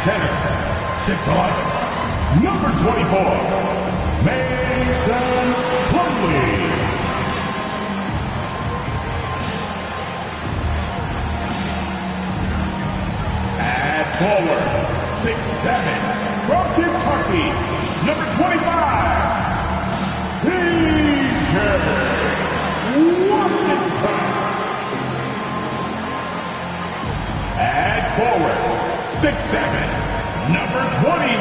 center, 6'11", number 24, Mason Plumlee. At forward, 6'7", from Kentucky, number 25, PJ Washington. At forward, 6'7", number 20,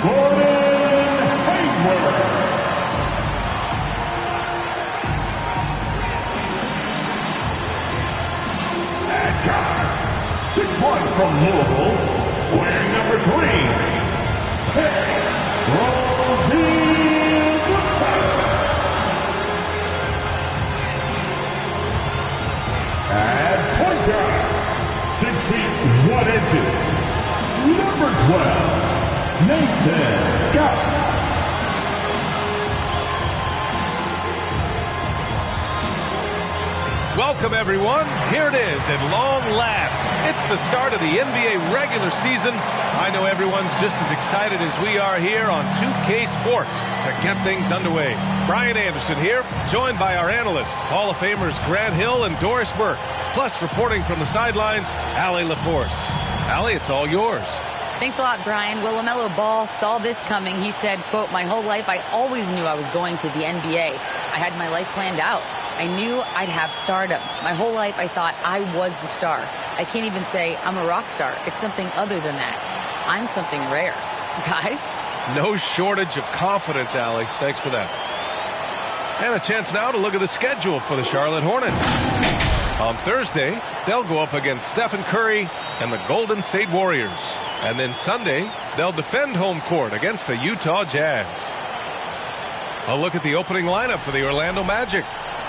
Gordon Hayward. At guard, 6'1", from Louisville, wearing number 3, Terry Rozier. At point guard, 6 feet 1 inches, number 12, Nathan Gott. Welcome, everyone. Here it is at long last. It's the start of the NBA regular season. I know everyone's just as excited as we are here on 2K Sports to get things underway. Brian Anderson here, joined by our analysts, Hall of Famers Grant Hill and Doris Burke. Plus, reporting from the sidelines, Allie LaForce. Allie, it's all yours. Thanks a lot, Brian. Well, LaMelo Ball saw this coming. He said, quote, "My whole life I always knew I was going to the NBA. I had my life planned out. I knew I'd have stardom. My whole life I thought I was the star. I can't even say I'm a rock star. It's something other than that. I'm something rare." Guys? No shortage of confidence, Allie. Thanks for that. And a chance now to look at the schedule for the Charlotte Hornets. On Thursday, they'll go up against Stephen Curry and the Golden State Warriors. And then Sunday, they'll defend home court against the Utah Jazz. A look at the opening lineup for the Orlando Magic.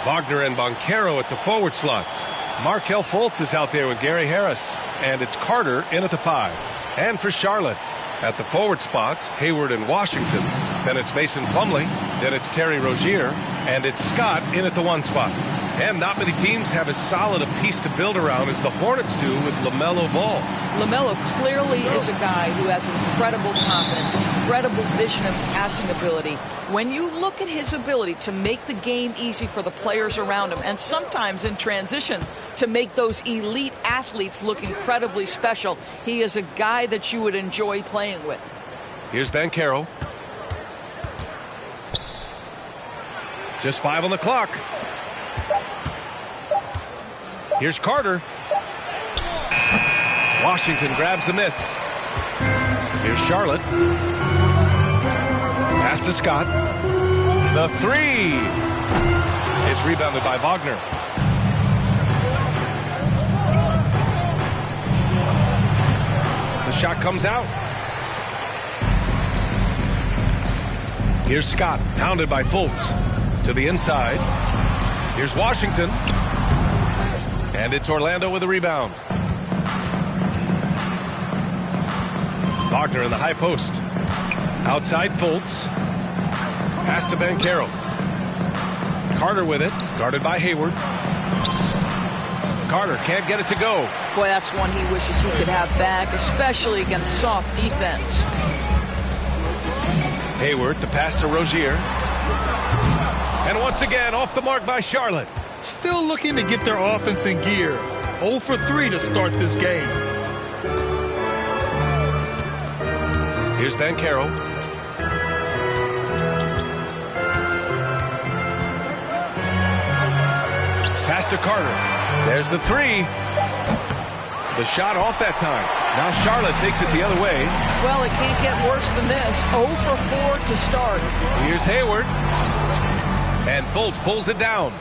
Wagner and Banchero at the forward slots. Markelle Fultz is out there with Gary Harris. And it's Carter in at the 5. And for Charlotte, at the forward spots, Hayward and Washington. Then it's Mason Plumlee. Then it's Terry Rozier. And it's Scott in at the 1 spot. And not many teams have as solid a piece to build around as the Hornets do with LaMelo Ball. LaMelo clearly is a guy who has incredible confidence, incredible vision and passing ability. When you look at his ability to make the game easy for the players around him, and sometimes in transition to make those elite athletes look incredibly special, he is a guy that you would enjoy playing with. Here's Banchero. Just 5 on the clock. Here's Carter. Washington grabs the miss. Here's Charlotte. Pass to Scott. The 3. It's rebounded by Wagner. The shot comes out. Here's Scott, pounded by Fultz. To the inside. Here's Washington. And it's Orlando with a rebound. Wagner in the high post. Outside Fultz. Pass to Banchero. Carter with it. Guarded by Hayward. Carter can't get it to go. Boy, that's one he wishes he could have back, especially against soft defense. Hayward, the pass to Rozier. And once again, off the mark by Charlotte. Still looking to get their offense in gear. 0 for 3 to start this game. Here's Banchero. Pass to Carter. There's the 3. The shot off that time. Now Charlotte takes it the other way. Well, it can't get worse than this. 0 for 4 to start. Here's Hayward. And Fultz pulls it down.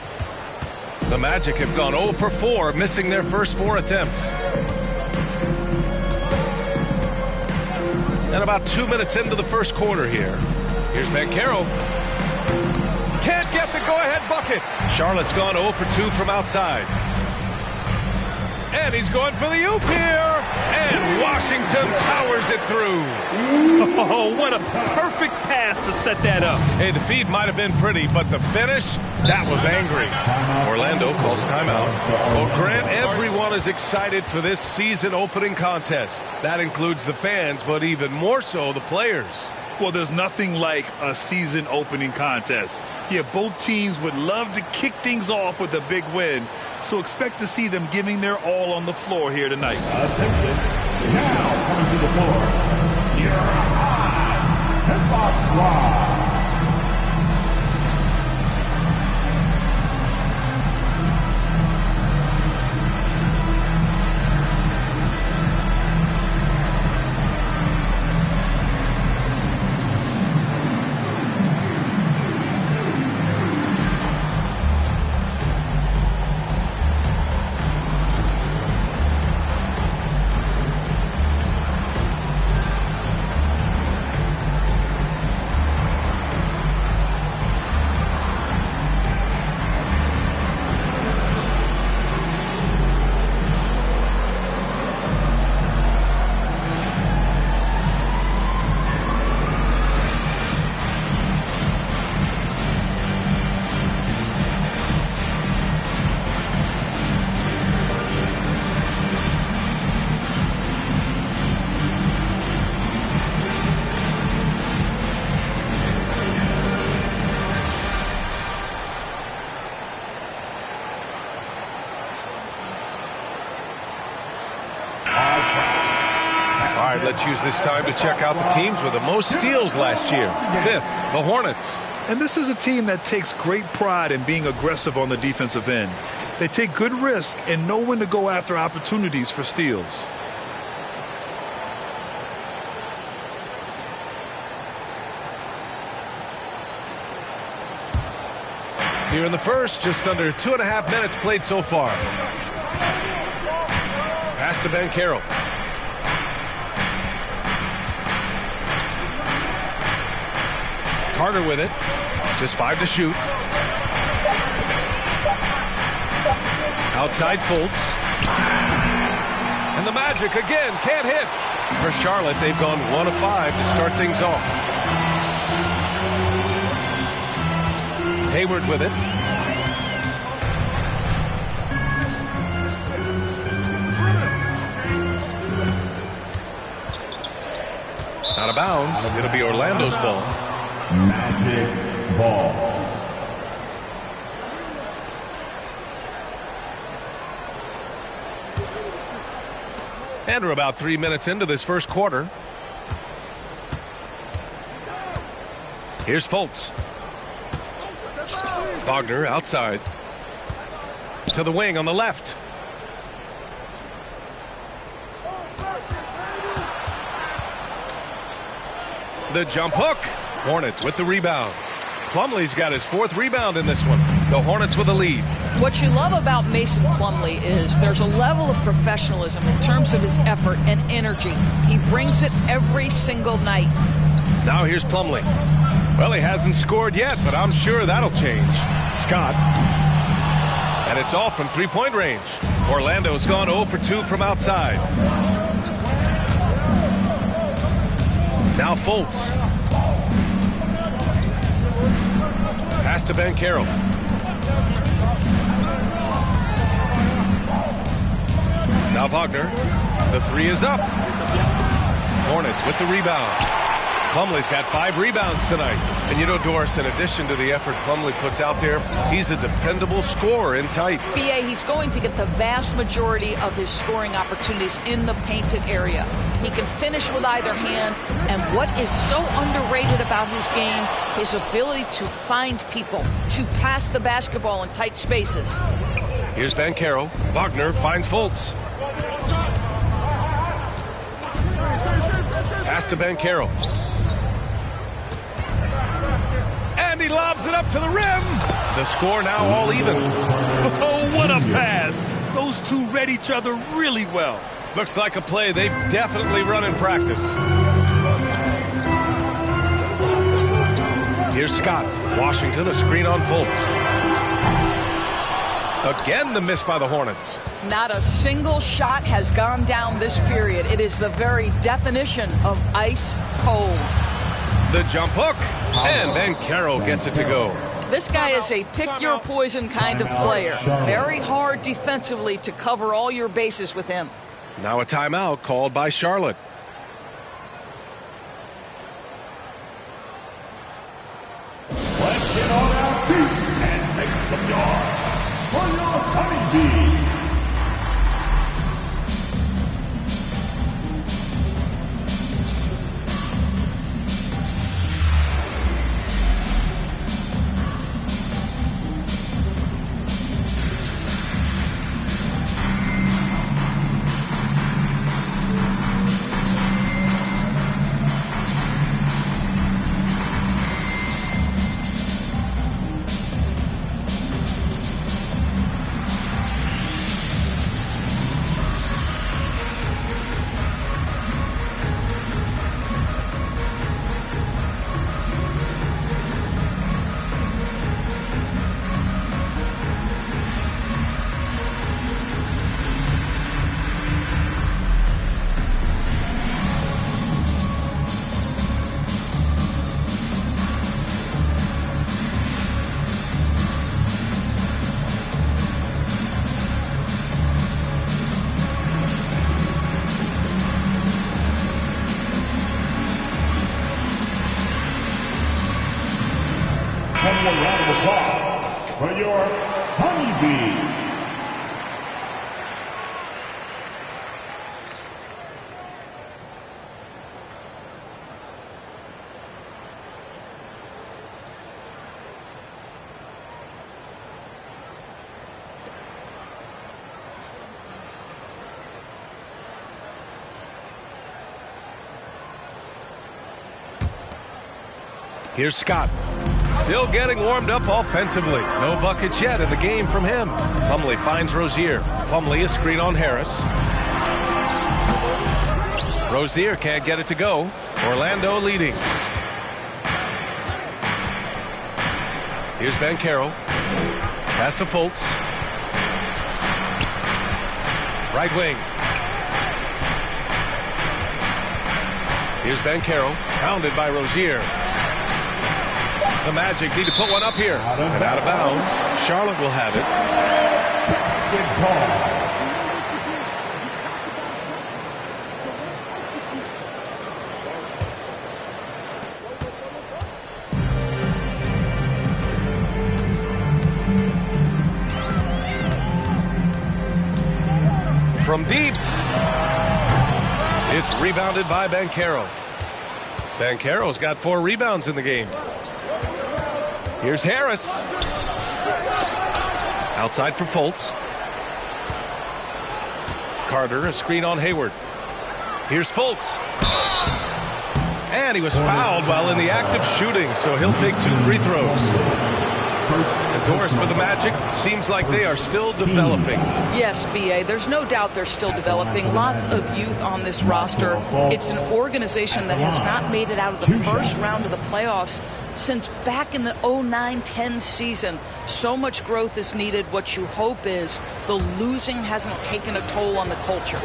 The Magic have gone 0 for 4, missing their first 4 attempts. And about 2 minutes into the first quarter here. Here's Banchero. Can't get the go-ahead bucket. Charlotte's gone 0 for 2 from outside. And he's going for the oop here. And Washington powers it through. Oh, what a perfect pass to set that up. Hey, the feed might have been pretty, but the finish, that was angry. Orlando calls timeout. Well, Grant, everyone is excited for this season opening contest. That includes the fans, but even more so the players. Well, there's nothing like a season opening contest. Yeah, both teams would love to kick things off with a big win, so expect to see them giving their all on the floor here tonight. Attention. Now coming to the floor, your high Headbox Live. Let's use this time to check out the teams with the most steals last year. 5th, the Hornets. And this is a team that takes great pride in being aggressive on the defensive end. They take good risk and know when to go after opportunities for steals. Here in the first, just under 2.5 minutes played so far. Pass to Banchero. Carter with it. Just 5 to shoot. Outside Fultz. And the Magic again can't hit. For Charlotte, they've gone 1 of 5 to start things off. Hayward with it. Out of bounds. It'll be Orlando's ball. Magic ball. And we're about 3 minutes into this first quarter. Here's Fultz. Wagner outside. To the wing on the left. The jump hook. Hornets with the rebound. Plumlee's got his 4th rebound in this one. The Hornets with the lead. What you love about Mason Plumlee is there's a level of professionalism in terms of his effort and energy. He brings it every single night. Now here's Plumlee. Well, he hasn't scored yet, but I'm sure that'll change. Scott. And it's off from 3-point range. Orlando's gone 0 for 2 from outside. Now Fultz. Pass to Banchero. Now Wagner. The 3 is up. Hornets with the rebound. Plumlee's got 5 rebounds tonight. And you know, Doris, in addition to the effort Plumlee puts out there, he's a dependable scorer in tight. B.A., he's going to get the vast majority of his scoring opportunities in the painted area. He can finish with either hand. And what is so underrated about his game, his ability to find people, to pass the basketball in tight spaces. Here's Banchero. Wagner finds Fultz. Pass to Banchero. And he lobs it up to the rim. The score now all even. Oh, what a pass. Those two read each other really well. Looks like a play they've definitely run in practice. Here's Scott. Washington, a screen on Fultz. Again, the miss by the Hornets. Not a single shot has gone down this period. It is the very definition of ice cold. The jump hook, and Banchero gets it to go. This guy is a pick-your-poison kind of player. Very hard defensively to cover all your bases with him. Now a timeout called by Charlotte. Let's get on our feet and make some yards for your honeybees. One more round of applause for your honeybees. Here's Scott. Still getting warmed up offensively. No buckets yet in the game from him. Plumlee finds Rozier. Plumlee a screen on Harris. Rozier can't get it to go. Orlando leading. Here's Banchero. Pass to Fultz. Right wing. Here's Banchero. Pounded by Rozier. The Magic need to put one up here. And out of bounds. Charlotte will have it. Basket ball. From deep. It's rebounded by Banchero. Banchero's got 4 rebounds in the game. Here's Harris. Outside for Fultz. Carter, a screen on Hayward. Here's Fultz. And he was fouled while in the act of shooting, so he'll take 2 free throws. And Doris for the Magic, seems like they are still developing. Yes, B.A., there's no doubt they're still developing. Lots of youth on this roster. It's an organization that has not made it out of the first round of the playoffs since back in the 09-10 season. So much growth is needed. What you hope is the losing hasn't taken a toll on the culture.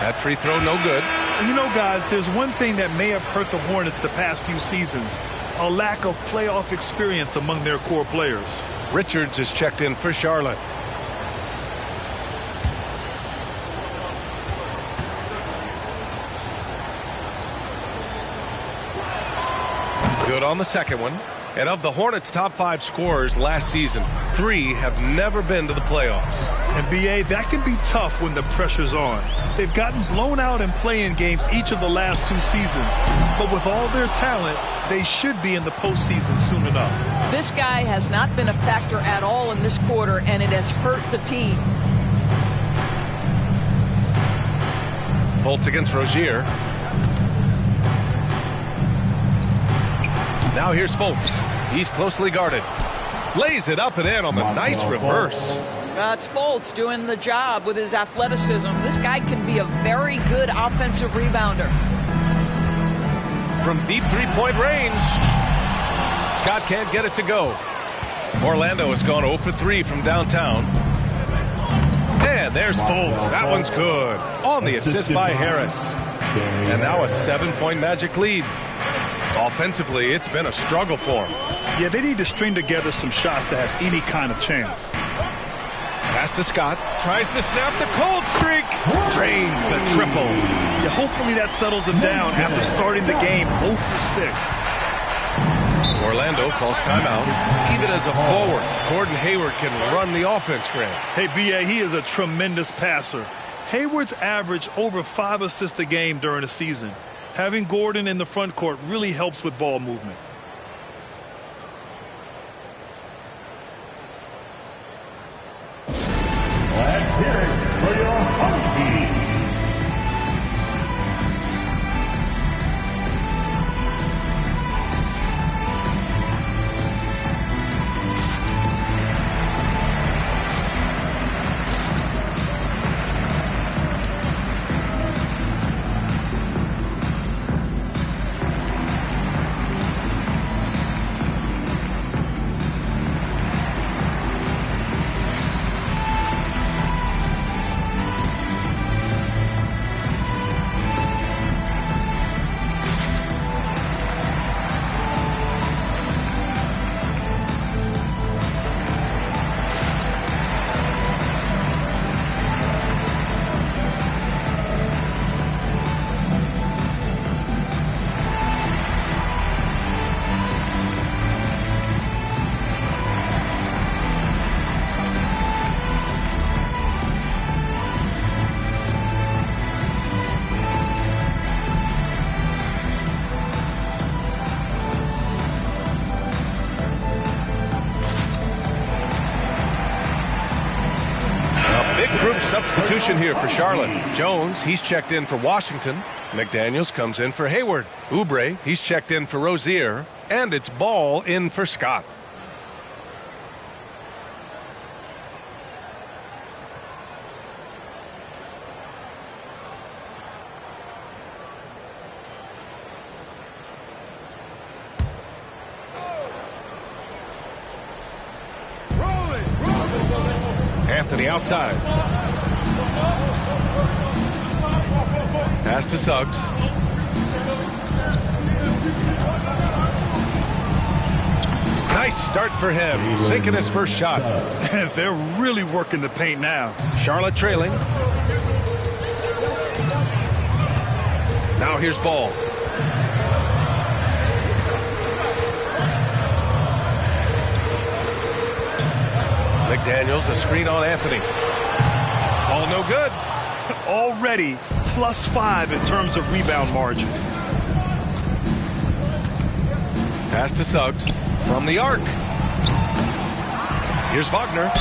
That free throw no good. You know, guys, there's one thing that may have hurt the Hornets the past few seasons: a lack of playoff experience among their core players. Richards is checked in for Charlotte. Good on the second one. And of the Hornets' top 5 scorers last season, 3 have never been to the playoffs. And B.A., that can be tough when the pressure's on. They've gotten blown out in play-in games each of the last 2 seasons. But with all their talent, they should be in the postseason soon enough. This guy has not been a factor at all in this quarter, and it has hurt the team. Fultz against Rozier. Now here's Fultz. He's closely guarded. Lays it up and in on the nice reverse. That's Fultz doing the job with his athleticism. This guy can be a very good offensive rebounder. from deep three-point range. Scott can't get it to go. Orlando has gone 0 for 3 from downtown. And there's Fultz. That one's good. On the assist by Harris. And now a 7-point Magic lead. Offensively, it's been a struggle for them. Yeah, they need to string together some shots to have any kind of chance. Pass to Scott. Tries to snap the cold streak. Drains the triple. Yeah, hopefully that settles him down after starting the game 0 for 6. Orlando calls timeout. Even as a forward, Gordon Hayward can run the offense, Grant. Hey, B.A., he is a tremendous passer. Hayward's averaged over 5 assists a game during the season. Having Gordon in the front court really helps with ball movement. Let's hear it for your home team. Substitution here for Charlotte. Jones, he's checked in for Washington. McDaniels comes in for Hayward. Oubre, he's checked in for Rozier. And it's Ball in for Scott. Anthony outside. Pass to Suggs. Nice start for him. Sinking his first shot. They're really working the paint now. Charlotte trailing. Now here's Ball. McDaniels, a screen on Anthony. All no good. Already +5 in terms of rebound margin. Pass to Suggs from the arc. Here's Wagner.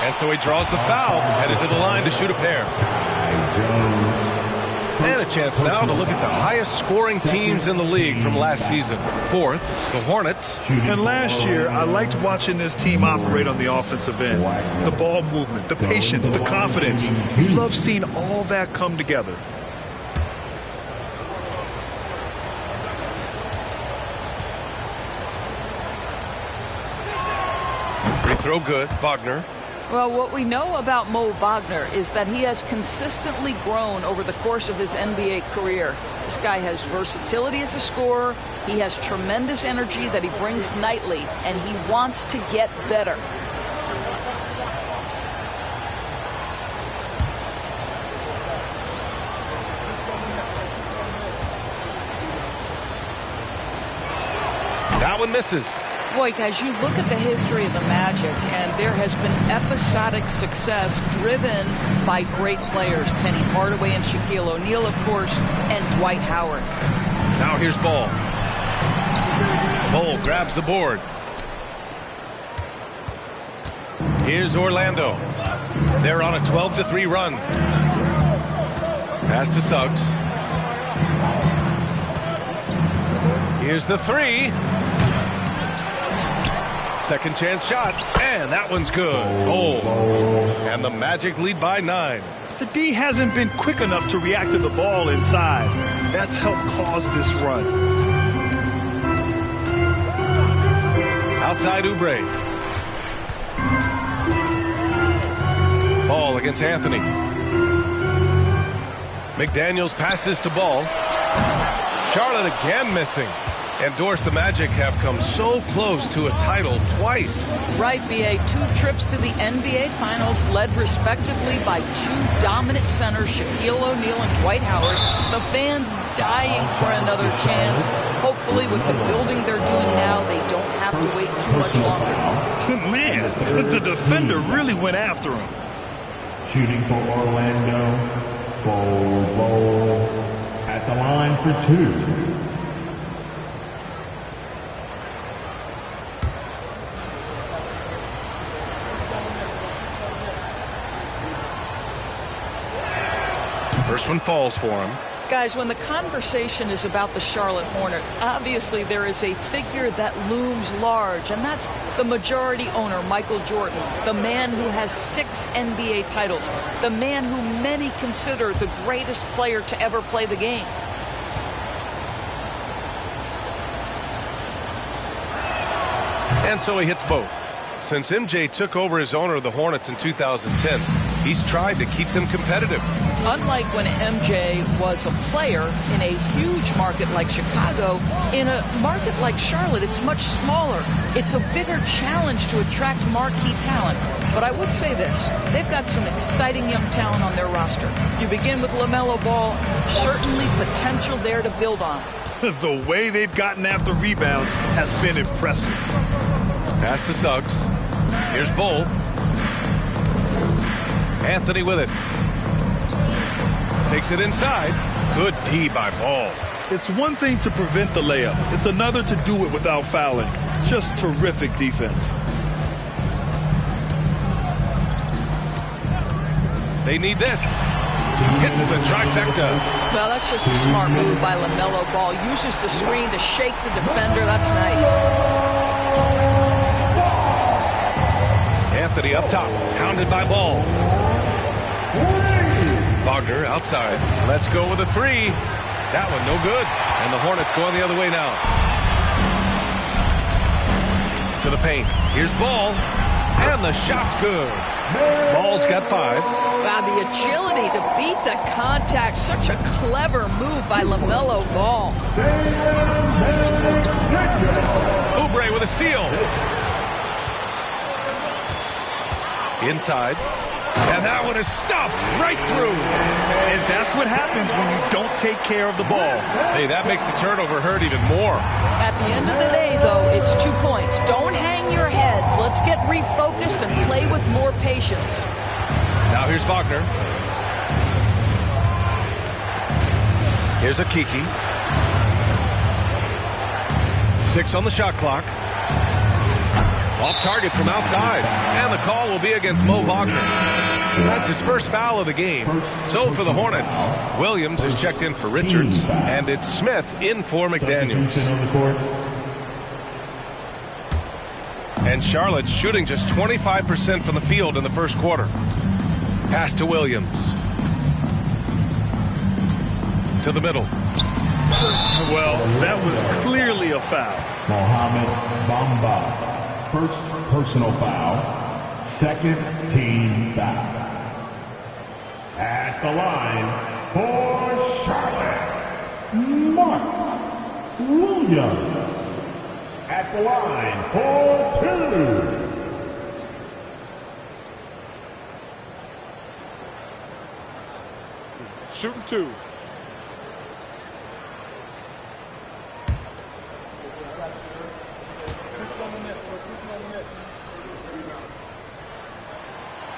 And so he draws the foul, headed to the line to shoot a pair. And a chance now to look at the highest scoring teams in the league from last season. Fourth, the Hornets. And last year, I liked watching this team operate on the offensive end. The ball movement, the patience, the confidence. You love seeing all that come together. Free throw good. Wagner. Well, what we know about Mo Wagner is that he has consistently grown over the course of his NBA career. This guy has versatility as a scorer. He has tremendous energy that he brings nightly, and he wants to get better. That one misses. Boy, guys, you look at the history of the Magic, and there has been episodic success driven by great players. Penny Hardaway and Shaquille O'Neal, of course, and Dwight Howard. Now here's Ball. Ball grabs the board. Here's Orlando. They're on a 12-3 run. Pass to Suggs. Here's the three. Second chance shot, and that one's good. Goal. And the Magic lead by 9. The D hasn't been quick enough to react to the ball inside. That's helped cause this run. Outside Oubre. Ball against Anthony. McDaniels passes to Ball. Charlotte again missing. And Doris, the Magic have come so close to a title twice. Right, B.A. 2 trips to the NBA Finals led respectively by 2 dominant centers, Shaquille O'Neal and Dwight Howard. The fans dying for another chance. Hopefully with the building they're doing now, they don't have to wait too much longer. Man, the defender really went after him. Shooting for Orlando, Bol at the line for 2. First one falls for him. Guys, when the conversation is about the Charlotte Hornets, obviously there is a figure that looms large, and that's the majority owner, Michael Jordan, the man who has 6 NBA titles, the man who many consider the greatest player to ever play the game. And so he hits both. Since MJ took over as owner of the Hornets in 2010, he's tried to keep them competitive. Unlike when MJ was a player in a huge market like Chicago, in a market like Charlotte, it's much smaller. It's a bigger challenge to attract marquee talent. But I would say this, they've got some exciting young talent on their roster. You begin with LaMelo Ball, certainly potential there to build on. The way they've gotten after rebounds has been impressive. Pass to Suggs. Here's Bull. Anthony with it. Takes it inside. Good D by Ball. It's one thing to prevent the layup. It's another to do it without fouling. Just terrific defense. They need this. Hits the trifecta. Well, that's just a smart move by LaMelo Ball. Uses the screen to shake the defender. That's nice. Anthony up top. Hounded by Ball. Wagner outside. Let's go with a 3. That one no good. And the Hornets going the other way now. To the paint. Here's Ball. And the shot's good. Ball's got 5. Wow, the agility to beat the contact. Such a clever move by LaMelo Ball. Oubre with a steal. Inside. And that one is stuffed right through. And that's what happens when you don't take care of the ball. Hey, that makes the turnover hurt even more. At the end of the day, though, it's 2 points. Don't hang your heads. Let's get refocused and play with more patience. Now here's Wagner. Here's a Kiki. 6 on the shot clock. Off target from outside. And the call will be against Mo Wagner. That's his first foul of the game. So for the Hornets, Williams is checked in for Richards. And it's Smith in for McDaniels. And Charlotte's shooting just 25% from the field in the first quarter. Pass to Williams. To the middle. Well, that was clearly a foul. Mohamed Bamba. First personal foul. Second team foul. At the line for Charlotte, Mark Williams. At the line for 2. Shooting 2.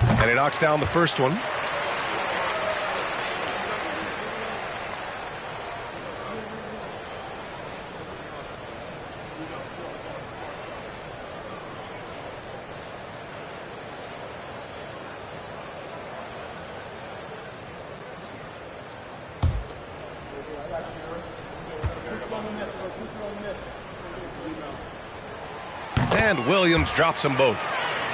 And he knocks down the first one. And Williams drops them both.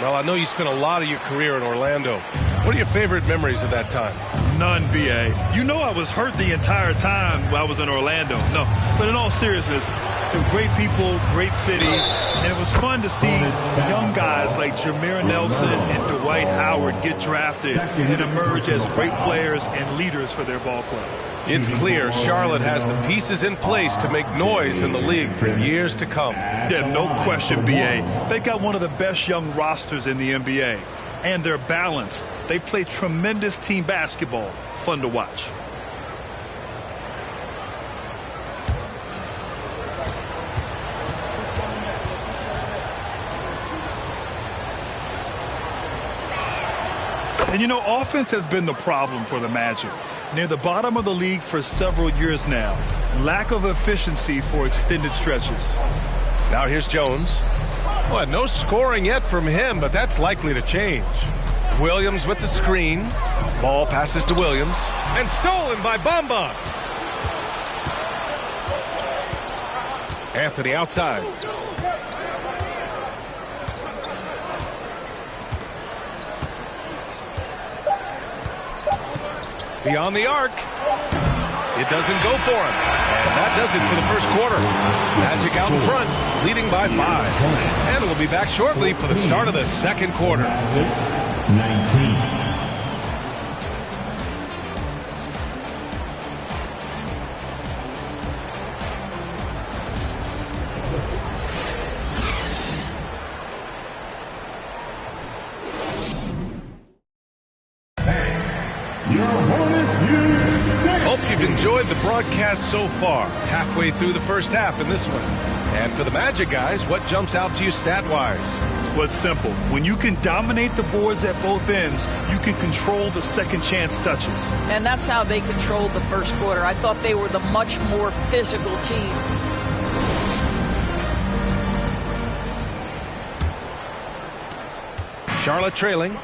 Well, I know you spent a lot of your career in Orlando, What are your favorite memories of that time? None, B.A. You know I was hurt the entire time while I was in Orlando. No, but in all seriousness, they were great people, great city, and it was fun to see young guys like Jameer Nelson and Dwight Howard get drafted and emerge as great players and leaders for their ball club. It's clear Charlotte has the pieces in place to make noise in the league for years to come. Yeah, no question, B.A. They got one of the best young rosters in the NBA. And they're balanced. They play tremendous team basketball. Fun to watch. And you know, offense has been the problem for the Magic. Near the bottom of the league for several years now. Lack of efficiency for extended stretches. Now here's Jones. Well, no scoring yet from him, but that's likely to change. Williams with the screen. Ball passes to Williams. And stolen by Bamba. Anthony outside. Beyond the arc. It doesn't go for him. And that does it for the first quarter. Magic out in front, leading by 5. And we'll be back shortly for the start of the second quarter. 19. Hope you've enjoyed the broadcast so far. Halfway through the first half in this one. And for the Magic guys, what jumps out to you stat-wise? Well, it's simple. When you can dominate the boards at both ends, you can control the second chance touches. And that's how they controlled the first quarter. I thought they were the much more physical team. Charlotte trailing.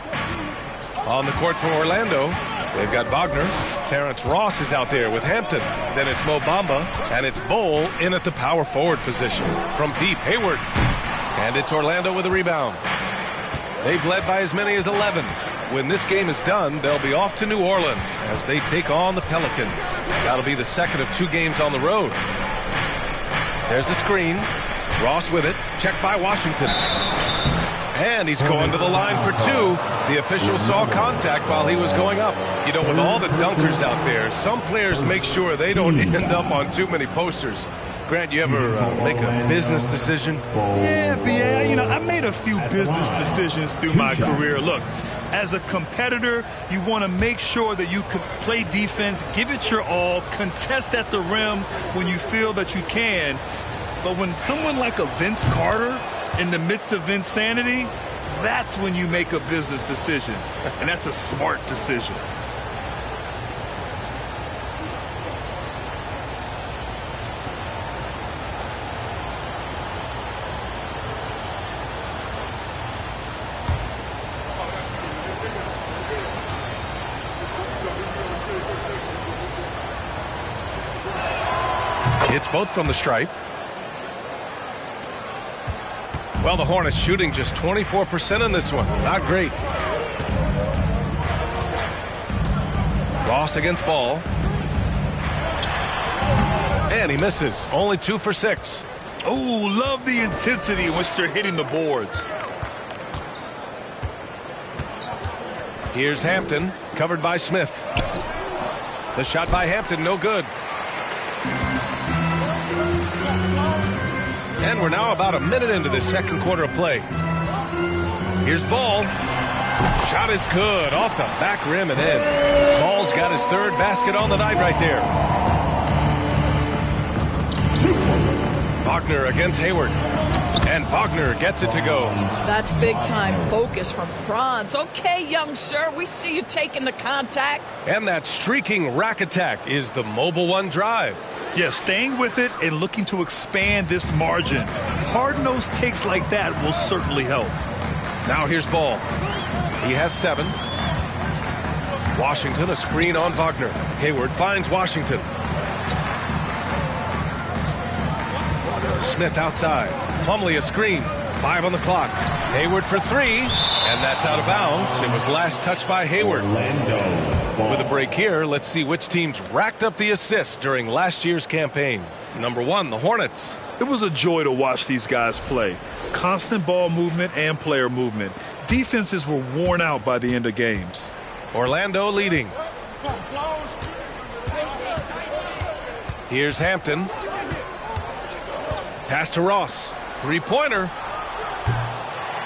On the court for Orlando, they've got Wagner. Terrence Ross is out there with Hampton. Then it's Mo Bamba, and it's Bol in at the power forward position. From deep, Hayward. And it's Orlando with a rebound. They've led by as many as 11. When this game is done, they'll be off to New Orleans as they take on the Pelicans. That'll be the second of 2 games on the road. There's a screen. Ross with it. Checked by Washington. And he's going to the line for 2. The official saw contact while he was going up. You know, with all the dunkers out there, some players make sure they don't end up on too many posters. Grant, you ever make a business decision? Yeah, B.A., you know, I made a few business decisions through my career. Look, as a competitor, you want to make sure that you can play defense, give it your all, contest at the rim when you feel that you can. But when someone like a Vince Carter in the midst of insanity, that's when you make a business decision. And that's a smart decision. Hits both from the stripe. Well, the Hornets shooting just 24% in this one. Not great. Ross against Ball. And he misses. Only 2 for 6. Oh, love the intensity in which they're hitting the boards. Here's Hampton, covered by Smith. The shot by Hampton, no good. And we're now about a minute into this second quarter of play. Here's Ball. Shot is good. Off the back rim and in. Ball's got his 3rd basket on the night right there. Wagner against Hayward. And Wagner gets it to go. That's big-time focus from Franz. Okay, young sir, we see you taking the contact. And that streaking rack attack is the Mobile One drive. Yeah, staying with it and looking to expand this margin. Hard-nosed takes like that will certainly help. Now here's Ball. He has 7. Washington, a screen on Wagner. Hayward finds Washington. Smith outside. Plumlee a screen. 5 on the clock. Hayward for 3. And that's out of bounds. It was last touched by Hayward. With a break here, let's see which teams racked up the assists during last year's campaign. Number 1, the Hornets. It was a joy to watch these guys play. Constant ball movement and player movement. Defenses were worn out by the end of games. Orlando leading. Here's Hampton. Pass to Ross. Three-pointer.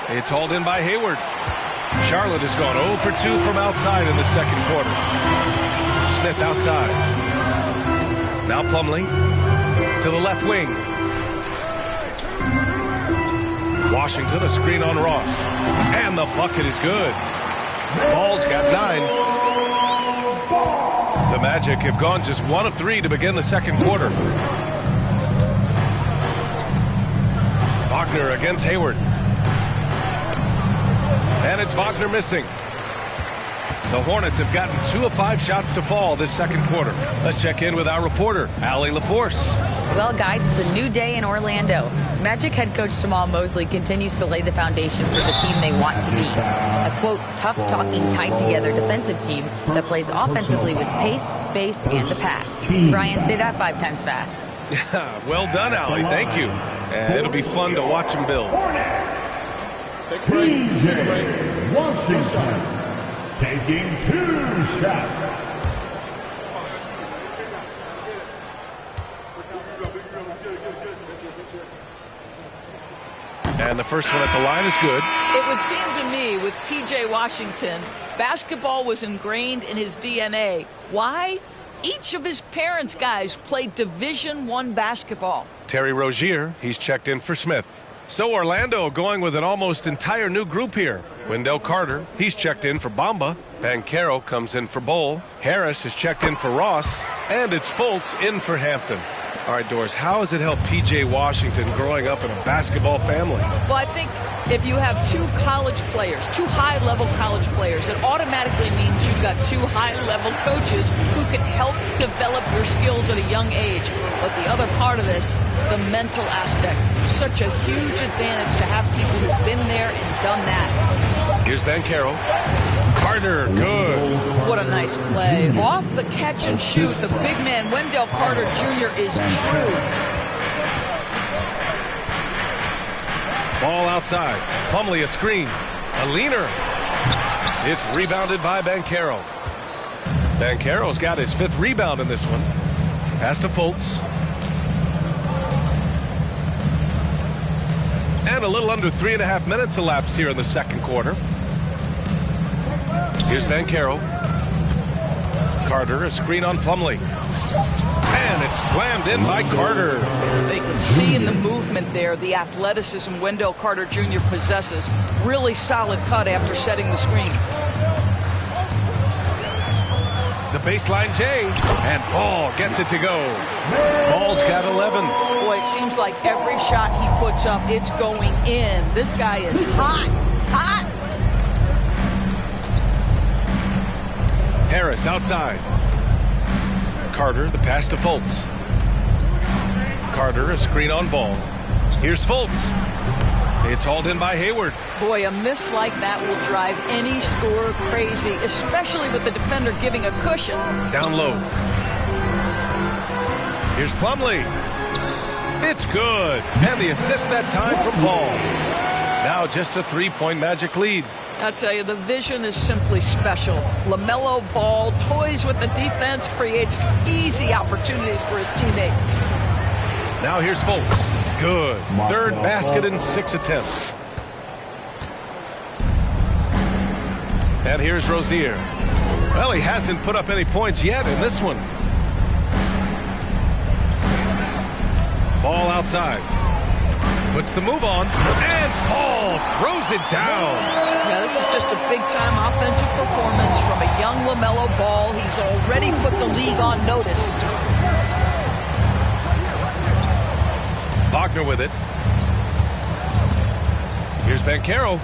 It's hauled in by Hayward. Charlotte has gone 0 for 2 from outside in the second quarter. Smith outside. Now Plumlee to the left wing. Washington, a screen on Ross. And the bucket is good. Ball's got 9. The Magic have gone just 1 of 3 to begin the second quarter. Wagner against Hayward. And it's Wagner missing. The Hornets have gotten 2 of 5 shots to fall this second quarter. Let's check in with our reporter, Allie LaForce. Well, guys, it's a new day in Orlando. Magic head coach Jamal Mosley continues to lay the foundation for the team they want to be. A, quote, tough-talking, tied-together defensive team that plays offensively with pace, space, and the pass. Brian, say that 5 times fast. Well done, Allie. Thank you. It'll be fun to watch them build. PJ Washington taking 2 shots. And the first one at the line is good. It would seem to me with P.J. Washington, basketball was ingrained in his DNA. Why? Each of his parents' guys played Division I basketball. Terry Rozier, he's checked in for Smith. So Orlando going with an almost entire new group here. Wendell Carter, he's checked in for Bamba. Banchero comes in for Bowl. Harris is checked in for Ross. And it's Fultz in for Hampton. All right, Doris, how has it helped P.J. Washington growing up in a basketball family? Well, I think if you have 2 college players, 2 high-level college players, it automatically means you've got 2 high-level coaches who can help develop your skills at a young age. But the other part of this, the mental aspect, such a huge advantage to have people who've been there and done that. Here's Banchero. Carter, good. What a nice play. Off the catch and shoot, the big man, Wendell Carter Jr. is true. Ball outside. Plumlee a screen. A leaner. It's rebounded by Banchero. Banchero's got his 5th rebound in this one. Pass to Fultz. And a little under 3.5 minutes elapsed here in the second quarter. Here's Banchero. Carter, a screen on Plumlee. And it's slammed in by Carter. They can see in the movement there the athleticism Wendell Carter Jr. possesses. Really solid cut after setting the screen. The baseline J. And Ball gets it to go. Ball's got 11. Boy, it seems like every shot he puts up, it's going in. This guy is hot. Hot. Harris outside. Carter, the pass to Fultz. Carter, a screen on Ball. Here's Fultz. It's hauled in by Hayward. Boy, a miss like that will drive any scorer crazy, especially with the defender giving a cushion. Down low. Here's Plumlee. It's good. And the assist that time from Ball. Now just a 3-point Magic lead. I'll tell you, the vision is simply special. LaMelo Ball toys with the defense, creates easy opportunities for his teammates. Now here's Fultz. Good. 3rd basket in 6 attempts. And here's Rozier. Well, he hasn't put up any points yet in this one. Ball outside. Puts the move on. And Paul throws it down. Yeah, this is just a big-time offensive performance from a young LaMelo Ball. He's already put the league on notice. Wagner with it. Here's Banchero.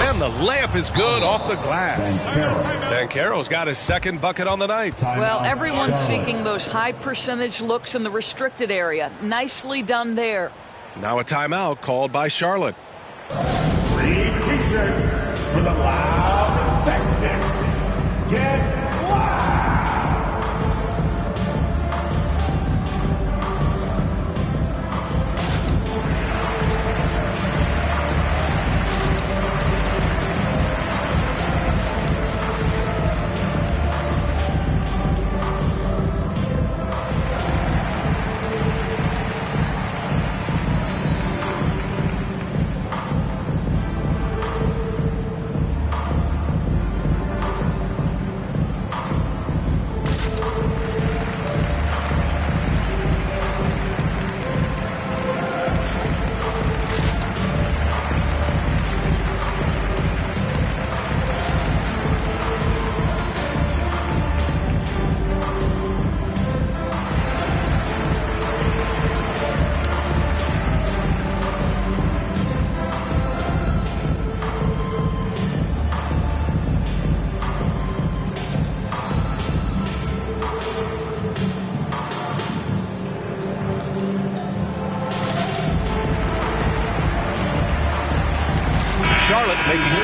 And the layup is good off the glass. Banchero's got his 2nd bucket on the night. Well, everyone's seeking those high-percentage looks in the restricted area. Nicely done there. Now a timeout called by Charlotte. Green t-shirt for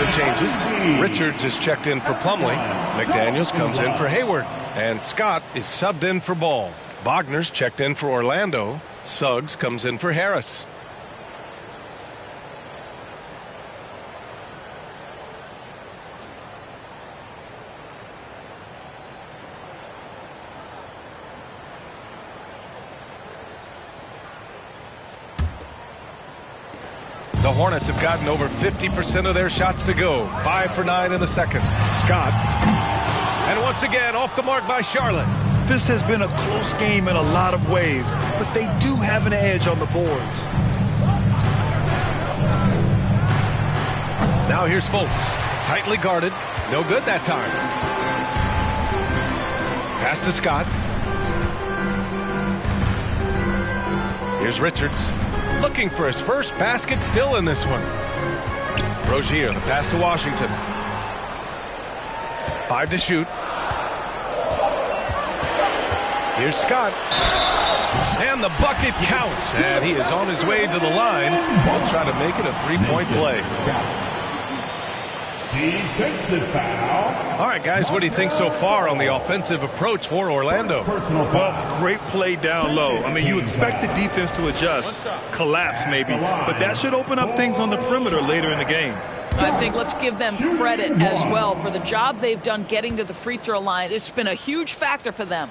Some changes. Richards is checked in for Plumlee. McDaniels comes in for Hayward. And Scott is subbed in for Ball. Wagner's checked in for Orlando. Suggs comes in for Harris. The Hornets have gotten over 50% of their shots to go. 5 for 9 in the second. Scott. And once again, off the mark by Charlotte. This has been a close game in a lot of ways, but they do have an edge on the boards. Now here's Fultz. Tightly guarded. No good that time. Pass to Scott. Here's Richards. Looking for his first basket still in this one. Rozier, the pass to Washington. 5 to shoot. Here's Scott. And the bucket counts. And he is on his way to the line. He'll try to make it a three-point play. Defensive foul. All right, guys, what do you think so far on the offensive approach for Orlando? Well, great play down low. I mean, you expect the defense to adjust, collapse maybe, but that should open up things on the perimeter later in the game. I think let's give them credit as well for the job they've done getting to the free throw line. It's been a huge factor for them.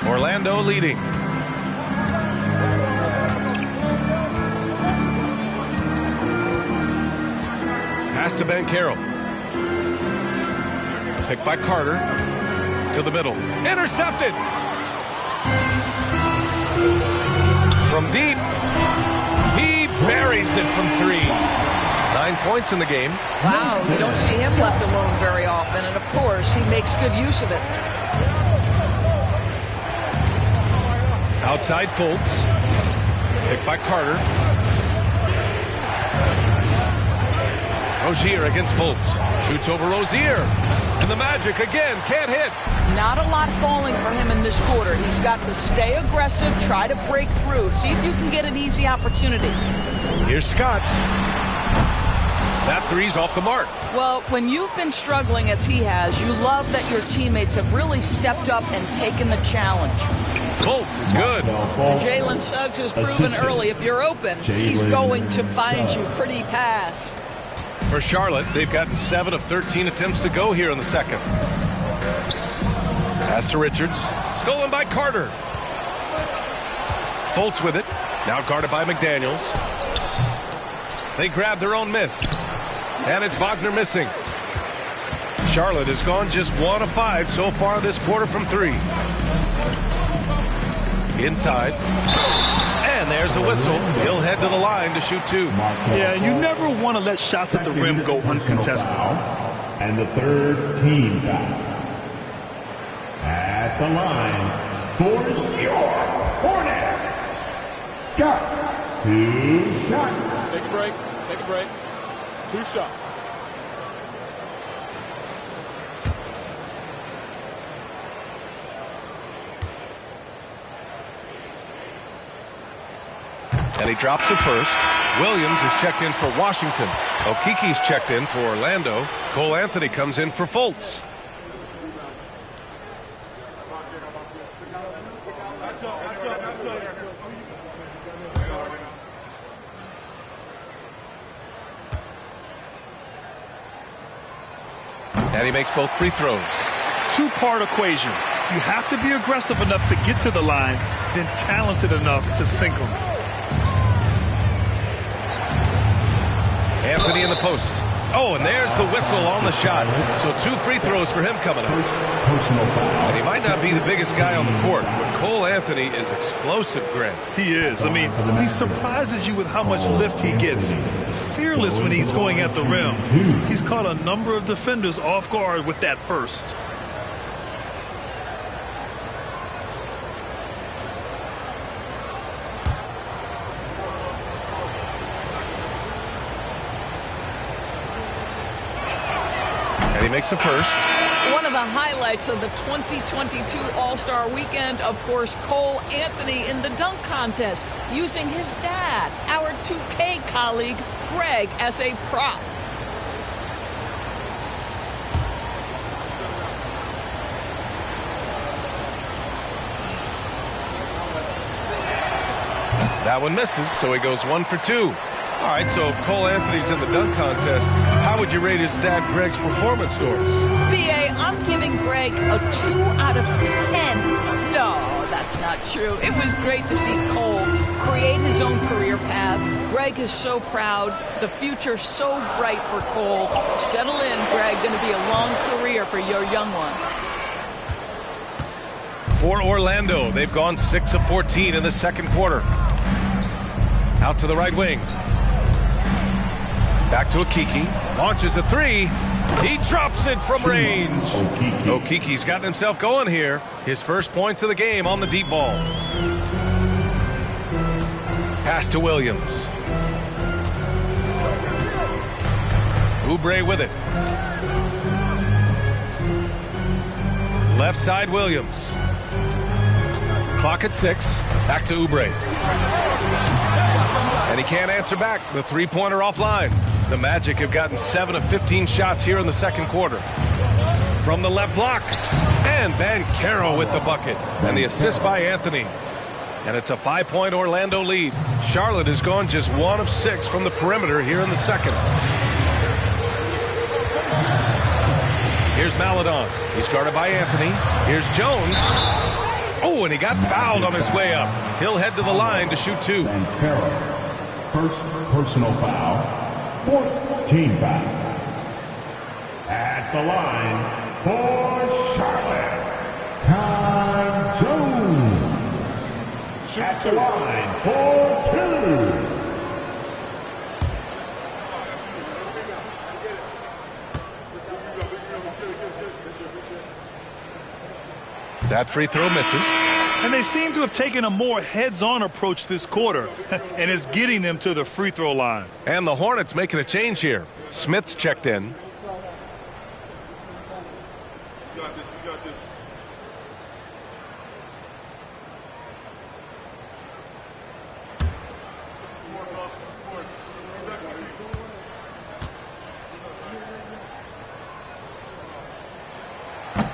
Orlando leading. Pass to Banchero. Picked by Carter. To the middle. Intercepted. From deep. He buries it from 3. 9 points in the game. Wow, you don't see him left alone very often, and of course, he makes good use of it. Outside Fultz. Picked by Carter. Rozier against Fultz. Shoots over Rozier. And the Magic again can't hit. Not a lot falling for him in this quarter. He's got to stay aggressive, try to break through, see if you can get an easy opportunity. Here's Scott. That three's off the mark. Well, when you've been struggling as he has, you love that your teammates have really stepped up and taken the challenge. Fultz is good. Jalen Suggs has proven early, if you're open, he's going to find you pretty pass. For Charlotte, they've gotten 7 of 13 attempts to go here in the second. Pass to Richards. Stolen by Carter. Fultz with it. Now guarded by McDaniels. They grab their own miss. And it's Wagner missing. Charlotte has gone just 1 of 5 so far this quarter from 3. Inside. And there's a whistle. He'll head to the line to shoot 2. Yeah, you never want to let shots at the rim go uncontested. And the third team foul. At the line for your Hornets. Got 2 shots. Take a break. Take a break. 2 shots. And he drops it first. Williams is checked in for Washington. Okiki's checked in for Orlando. Cole Anthony comes in for Fultz. And he makes both free throws. Two-part equation. You have to be aggressive enough to get to the line, then talented enough to sink them. Anthony in the post. Oh, and there's the whistle on the shot. So 2 free throws for him coming up. And he might not be the biggest guy on the court, but Cole Anthony is explosive, Grant. He is. I mean, he surprises you with how much lift he gets. Fearless when he's going at the rim. He's caught a number of defenders off guard with that burst. And he makes a first. One of the highlights of the 2022 All-Star Weekend, of course, Cole Anthony in the dunk contest, using his dad, our 2K colleague, Greg, as a prop. That one misses, so he goes 1 for 2. All right, so Cole Anthony's in the dunk contest. How would you rate his dad, Greg's performance, Doris? B.A., I'm giving Greg a 2 out of 10. No, that's not true. It was great to see Cole create his own career path. Greg is so proud. The future so bright for Cole. Settle in, Greg. Going to be a long career for your young one. For Orlando, they've gone 6 of 14 in the second quarter. Out to the right wing. Back to Okiki. Launches a 3. He drops it from range. Okiki's gotten himself going here. His first points of the game on the deep ball. Pass to Williams. Oubre with it. Left side Williams. Clock at 6. Back to Oubre. And he can't answer back. The three-pointer offline. The Magic have gotten 7 of 15 shots here in the second quarter. From the left block. And Banchero with the bucket. And the assist by Anthony. And it's a 5-point Orlando lead. Charlotte has gone just 1 of 6 from the perimeter here in the second. Here's Maledon. He's guarded by Anthony. Here's Jones. Oh, and he got fouled on his way up. He'll head to the line to shoot 2. Banchero. First personal foul. 14 foul. At the line for Charlotte, Kai Jones. At the line for 2. That free throw misses. And they seem to have taken a more heads-on approach this quarter, and it's getting them to the free throw line. And the Hornets making a change here. Smith's checked in. We got this.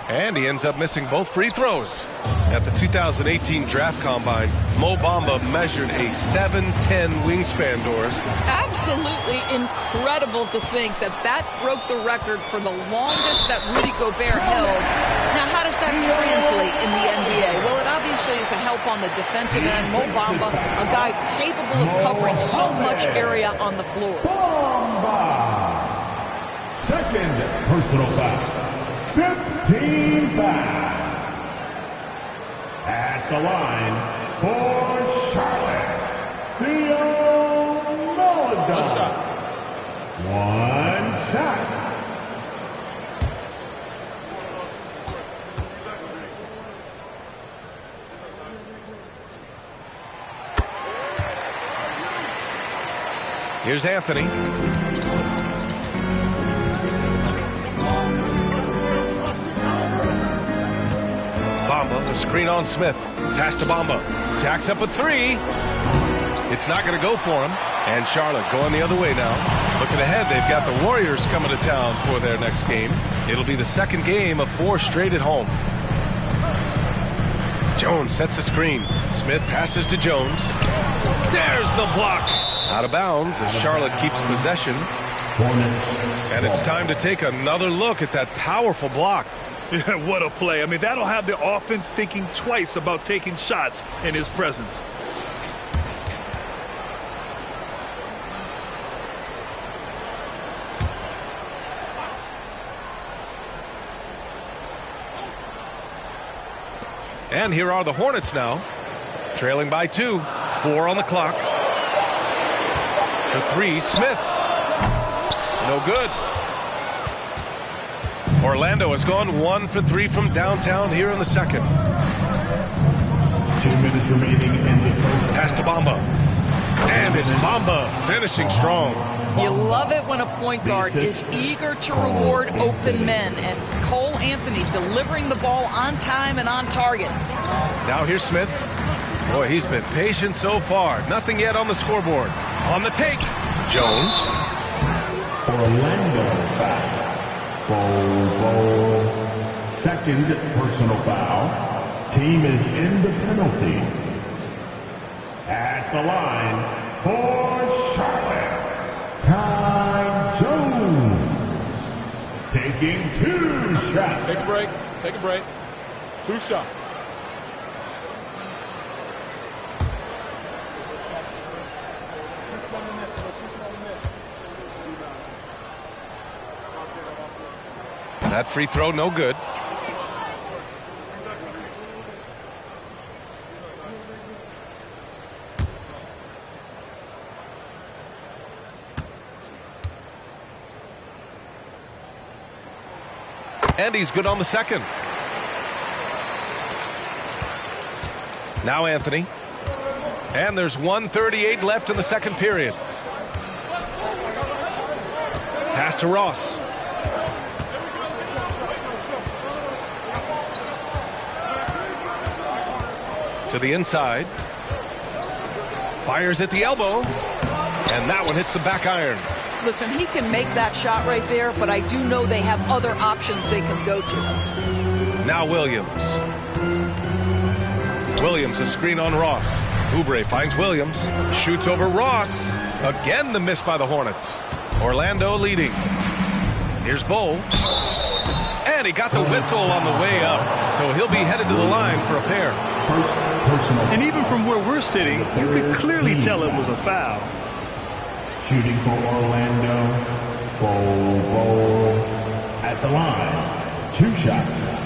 And he ends up missing both free throws. At the 2018 Draft Combine, Mo Bamba measured a 7'10" wingspan, Doris. Absolutely incredible to think that that broke the record for the longest that Rudy Gobert held. Now, how does that translate in the NBA? Well, it obviously is a help on the defensive end. Mo Bamba, a guy capable of covering so much area on the floor. Bamba. Second personal foul. 15 foul. At the line for Charlotte, Theo Maledon. One shot. Here's Anthony. Bamba, a screen on Smith. Pass to Bamba. Jacks up a 3. It's not going to go for him. And Charlotte going the other way now. Looking ahead, they've got the Warriors coming to town for their next game. It'll be the second game of 4 straight at home. Jones sets a screen. Smith passes to Jones. There's the block. Out of bounds as Charlotte keeps possession. And it's time to take another look at that powerful block. Yeah, what a play. I mean, that'll have the offense thinking twice about taking shots in his presence. And here are the Hornets now, trailing by 2. 4 on the clock. For 3, Smith. No good. Orlando has gone 1 for 3 from downtown here in the second. 2 minutes remaining in the first. Pass to Bamba. And it's Bamba finishing strong. You love it when a point guard is eager to reward open men, and Cole Anthony delivering the ball on time and on target. Now here's Smith. Boy, he's been patient so far. Nothing yet on the scoreboard. On the take, Jones. Orlando foul. Second personal foul. Team is in the penalty. At the line for Charlotte, Kai Jones. Taking 2 shots. Take a break. Take a break. 2 shots. That free throw, no good. And he's good on the second. Now Anthony. And there's 1:38 left in the second period. Pass to Ross. To the inside. Fires at the elbow. And that one hits the back iron. Listen, he can make that shot right there, but I do know they have other options they can go to. Now Williams. Williams, a screen on Ross. Oubre finds Williams. Shoots over Ross. Again the miss by the Hornets. Orlando leading. Here's Bull. And he got the whistle on the way up. So he'll be headed to the line for a pair. And even from where we're sitting, you could clearly tell it was a foul. Shooting for Orlando, Bo at the line, 2 shots.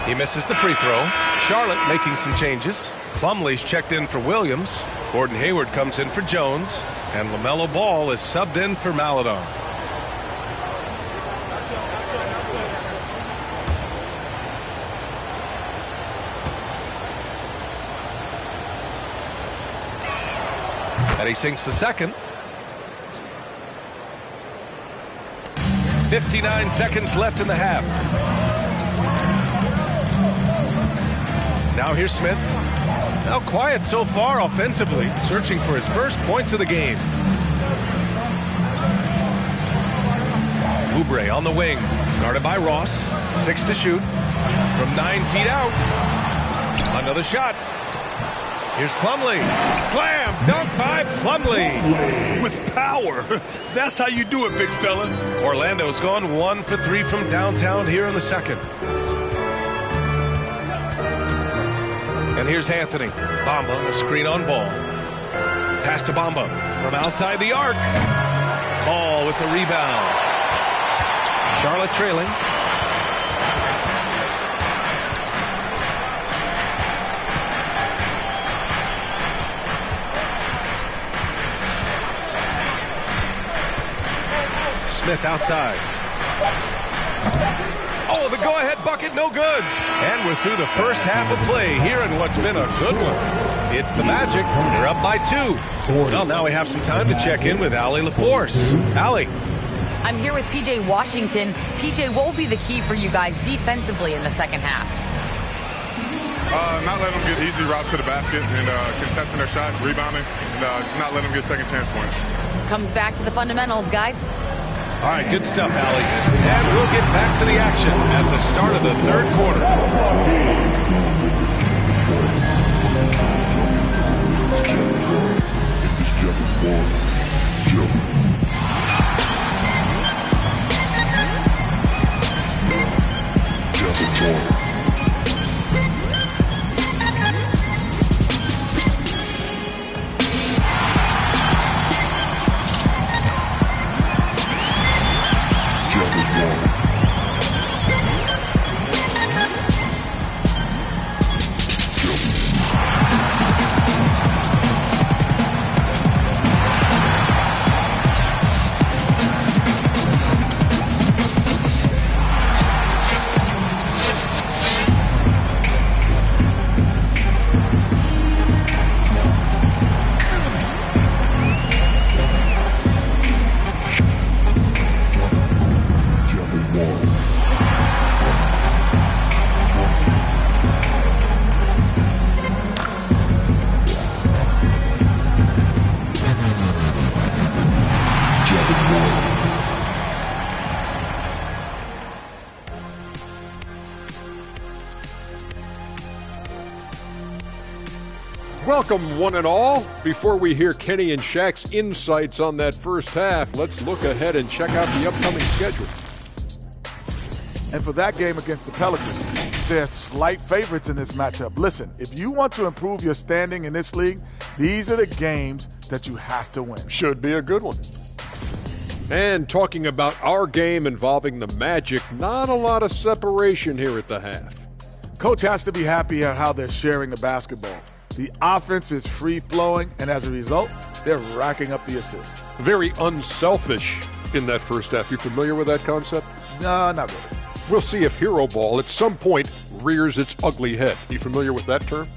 He misses the free throw. Charlotte making some changes. Plumlee's checked in for Williams. Gordon Hayward comes in for Jones. And LaMelo Ball is subbed in for Maledon. And he sinks the second. 59 seconds left in the half. Now here's Smith. Now quiet so far offensively, searching for his first points of the game. Oubre on the wing, guarded by Ross. 6 to shoot. From 9 feet out. Another shot. Here's Plumlee. Slam! Dunk by Plumlee. With power. That's how you do it, big fella. Orlando's gone 1 for 3 from downtown here in the second. And here's Anthony. Bamba, a screen on Ball. Pass to Bamba from outside the arc. Ball with the rebound. Charlotte trailing. Smith outside. Oh, the go-ahead bucket, no good. And we're through the first half of play here in what's been a good one. It's the Magic. They're up by 2. Well, now we have some time to check in with Allie LaForce. Allie. I'm here with PJ Washington. PJ, what will be the key for you guys defensively in the second half? Not letting them get easy routes to the basket and contesting their shots, rebounding, and not letting them get second chance points. Comes back to the fundamentals, guys. All right, good stuff, Allie. And we'll get back to the action at the start of the third quarter. Welcome, one and all. Before we hear Kenny and Shaq's insights on that first half, let's look ahead and check out the upcoming schedule. And for that game against the Pelicans, they're slight favorites in this matchup. Listen, if you want to improve your standing in this league, these are the games that you have to win. Should be a good one. And talking about our game involving the Magic, not a lot of separation here at the half. Coach has to be happy at how they're sharing the basketball. The offense is free-flowing, and as a result, they're racking up the assists. Very unselfish in that first half. You familiar with that concept? No, not really. We'll see if hero ball at some point rears its ugly head. You familiar with that term?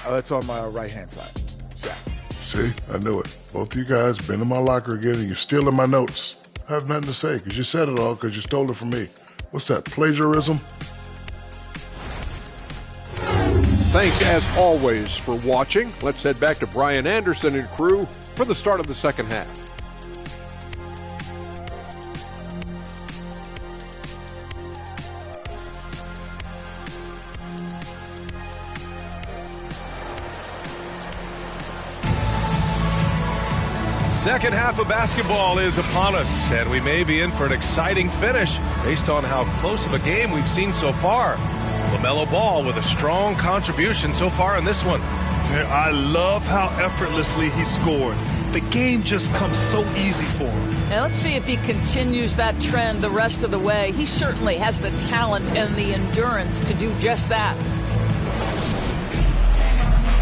That's on my right-hand side. Shaq. See, I knew it. Both of you guys been in my locker again, and you're stealing my notes. I have nothing to say, because you said it all, because you stole it from me. What's that, plagiarism? Thanks, as always, for watching. Let's head back to Brian Anderson and crew for the start of the second half. Second half of basketball is upon us, and we may be in for an exciting finish based on how close of a game we've seen so far. LaMelo Ball with a strong contribution so far in this one. I love how effortlessly he scored. The game just comes so easy for him. Now let's see if he continues that trend the rest of the way. He certainly has the talent and the endurance to do just that.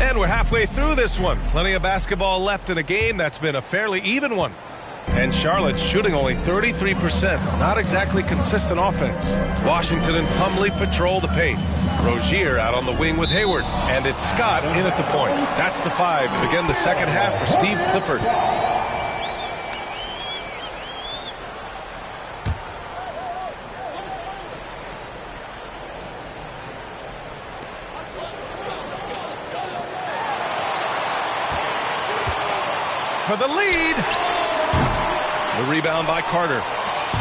And we're halfway through this one. Plenty of basketball left in a game that's been a fairly even one. And Charlotte shooting only 33%. Not exactly consistent offense. Washington and Plumlee patrol the paint. Rozier out on the wing with Hayward. And it's Scott in at the point. That's the 5 to begin the second half for Steve Clifford. For the lead. The rebound by Carter.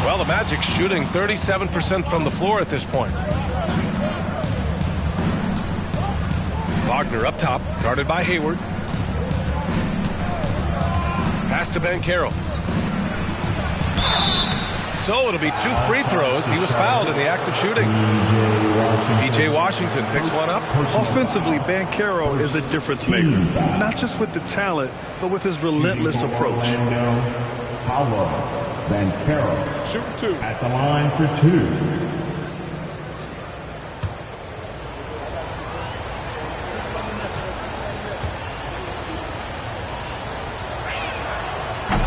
Well, the Magic shooting 37% from the floor at this point. Wagner up top, guarded by Hayward. Pass to Banchero. So it'll be 2 free throws. He was fouled in the act of shooting. P.J. Washington picks one up. Offensively, Banchero is a difference maker. Not just with the talent, but with his relentless approach. Paolo Banchero Shooting 2. at the line for 2.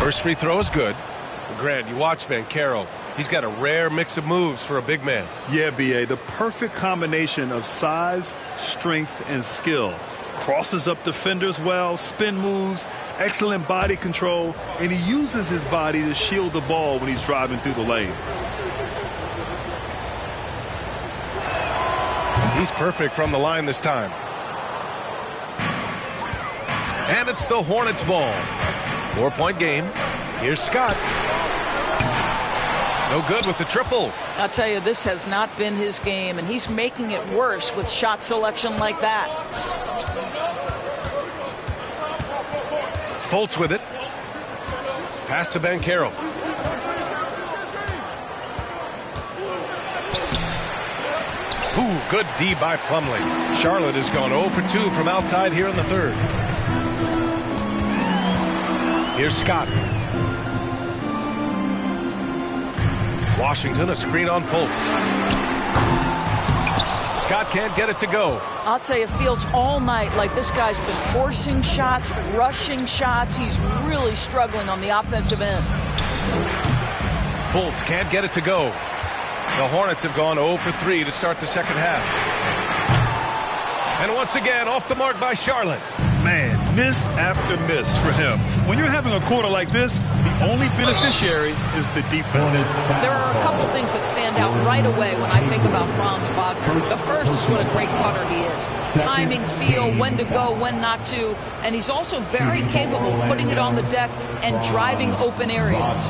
First free throw is good. Grant, you watch Banchero. He's got a rare mix of moves for a big man. Yeah, B.A., the perfect combination of size, strength, and skill. Crosses up defenders well, spin moves, excellent body control, and he uses his body to shield the ball when he's driving through the lane. He's perfect from the line this time. And it's the Hornets ball. 4-point game. Here's Scott. No good with the triple. I'll tell you, this has not been his game, and he's making it worse with shot selection like that. Fultz with it. Pass to Banchero. Ooh, good D by Plumlee. Charlotte has gone 0 for 2 from outside here in the third. Here's Scott. Washington, a screen on Fultz. Scott can't get it to go. I'll tell you, it feels all night like this guy's been forcing shots, rushing shots. He's really struggling on the offensive end. Fultz can't get it to go. The Hornets have gone 0 for 3 to start the second half. And once again, off the mark by Charlotte. Man, miss after miss for him. When you're having a quarter like this, the only beneficiary is the defense. There are a couple things that stand out right away when I think about Franz Wagner. The first is what a great cutter he is. Timing, feel, when to go, when not to. And he's also very capable of putting it on the deck and driving open areas.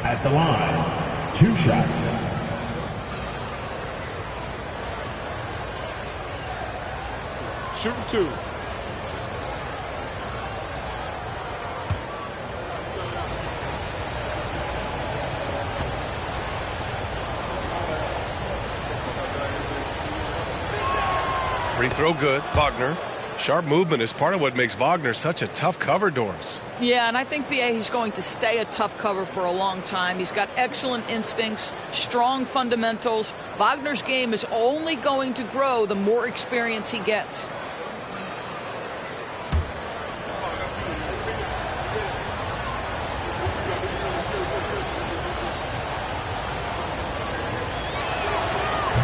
At the line, 2 shots. Shooting 2. Free throw good. Wagner. Sharp movement is part of what makes Wagner such a tough cover, Doris. Yeah, and I think, B.A., he's going to stay a tough cover for a long time. He's got excellent instincts, strong fundamentals. Wagner's game is only going to grow the more experience he gets.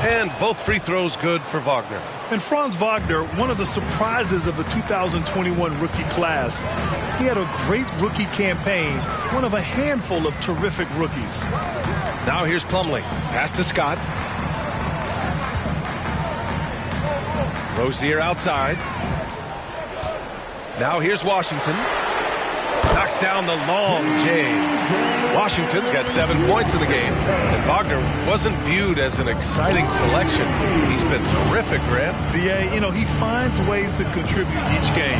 And both free throws good for Wagner. And Franz Wagner, one of the surprises of the 2021 rookie class. He had a great rookie campaign, one of a handful of terrific rookies. Now here's Plumlee. Pass to Scott. Rozier outside. Now here's Washington. Knocks down the long J. Washington's got 7 points in the game, and Wagner wasn't viewed as an exciting selection. He's been terrific, Grant. B.A., he finds ways to contribute each game.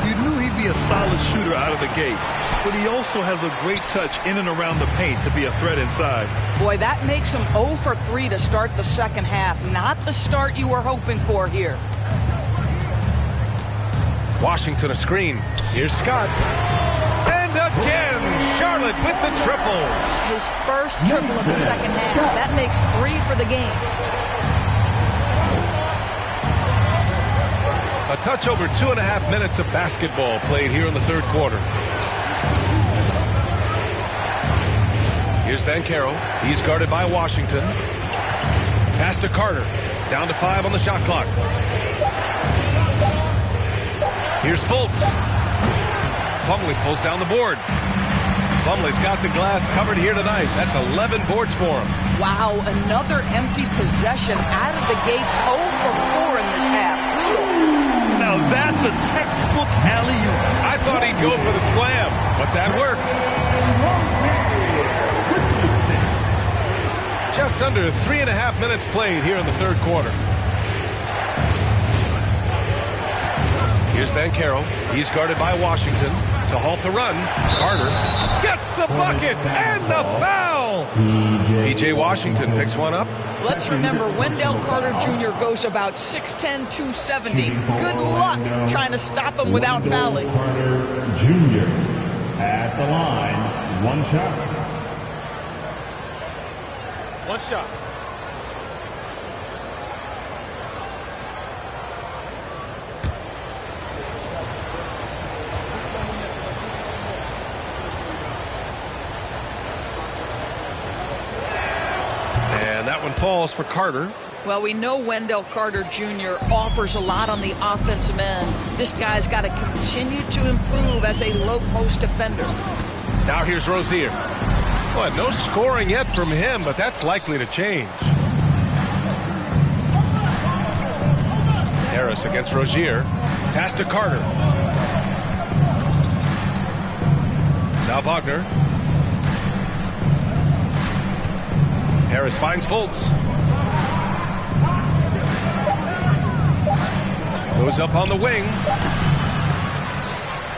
You knew he'd be a solid shooter out of the gate, but he also has a great touch in and around the paint to be a threat inside. Boy, that makes him 0 for 3 to start the second half. Not the start you were hoping for here. Washington a screen. Here's Scott. And again, Charlotte with the triple. His first triple of the second half. That makes 3 for the game. A touch over 2.5 minutes of basketball played here in the third quarter. Here's Banchero. He's guarded by Washington. Pass to Carter. Down to 5 on the shot clock. Here's Fultz. Plumlee pulls down the board. Plumlee's got the glass covered here tonight. That's 11 boards for him. Wow, another empty possession out of the gates. 0 for 4 in this half. Brutal. Now that's a textbook alley-oop. I thought he'd go for the slam, but that worked. Just under 3.5 minutes played here in the third quarter. Here's Banchero. He's guarded by Washington. To halt the run, Carter gets the bucket and the foul. P.J. Washington picks one up. Let's remember, Wendell Carter Jr. goes about 6'10", 270. Good luck trying to stop him without fouling. Carter Jr. at the line, 1 shot. 1 shot. That one falls for Carter. Well, we know Wendell Carter Jr. offers a lot on the offensive end. This guy's got to continue to improve as a low-post defender. Now here's Rozier. Well, no scoring yet from him, but that's likely to change. Harris against Rozier. Pass to Carter. Now Wagner. Harris finds Fultz. Goes up on the wing.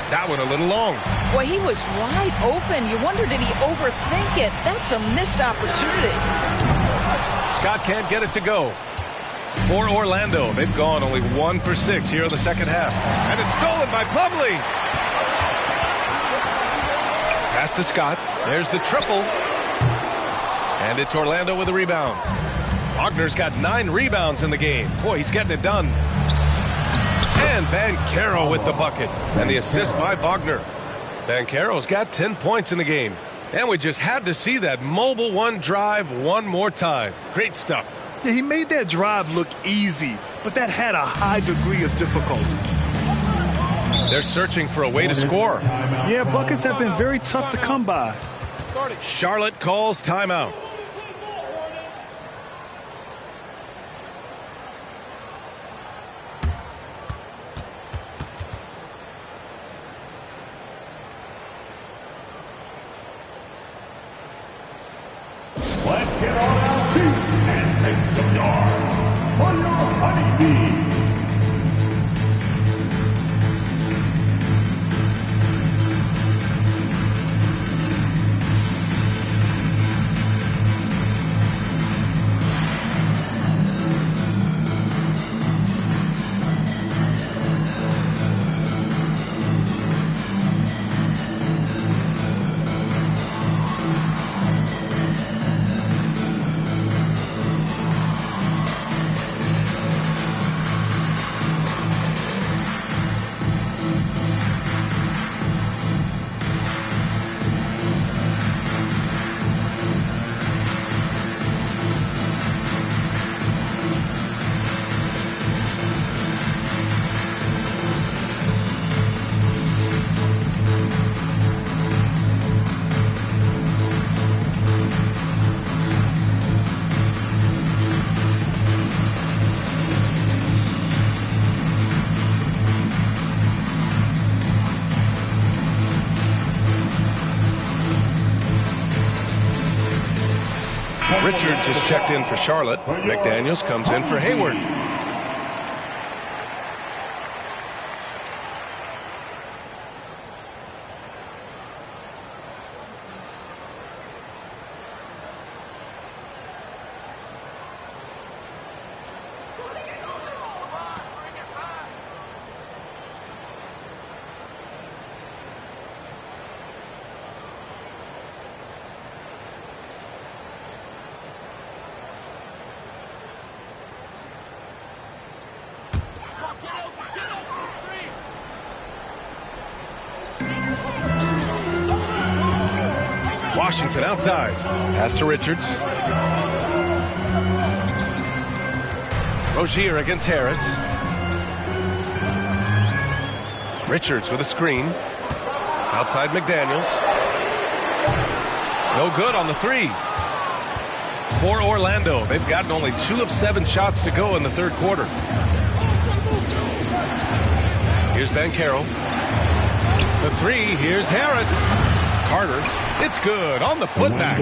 That one a little long. Boy, he was wide open. You wonder, did he overthink it? That's a missed opportunity. Scott can't get it to go. For Orlando, they've gone only 1 for 6 here in the second half. And it's stolen by Plumlee. Pass to Scott. There's the triple. And it's Orlando with a rebound. Wagner's got 9 rebounds in the game. Boy, he's getting it done. And Banchero with the bucket. And the assist by Wagner. Banchero's got 10 points in the game. And we just had to see that mobile one drive one more time. Great stuff. Yeah, he made that drive look easy, but that had a high degree of difficulty. They're searching for a way to score. Yeah, buckets have been very tough to come by. Charlotte calls timeout. Let's get on our feet and take some yards for your honeybee. Richards is checked in for Charlotte. McDaniels comes in for Hayward. Washington outside. Pass to Richards. Rozier against Harris. Richards with a screen. Outside McDaniels. No good on the three. For Orlando, they've gotten only 2 of 7 shots to go in the third quarter. Here's Banchero. The three. Here's Harris. Carter. It's good on the putback.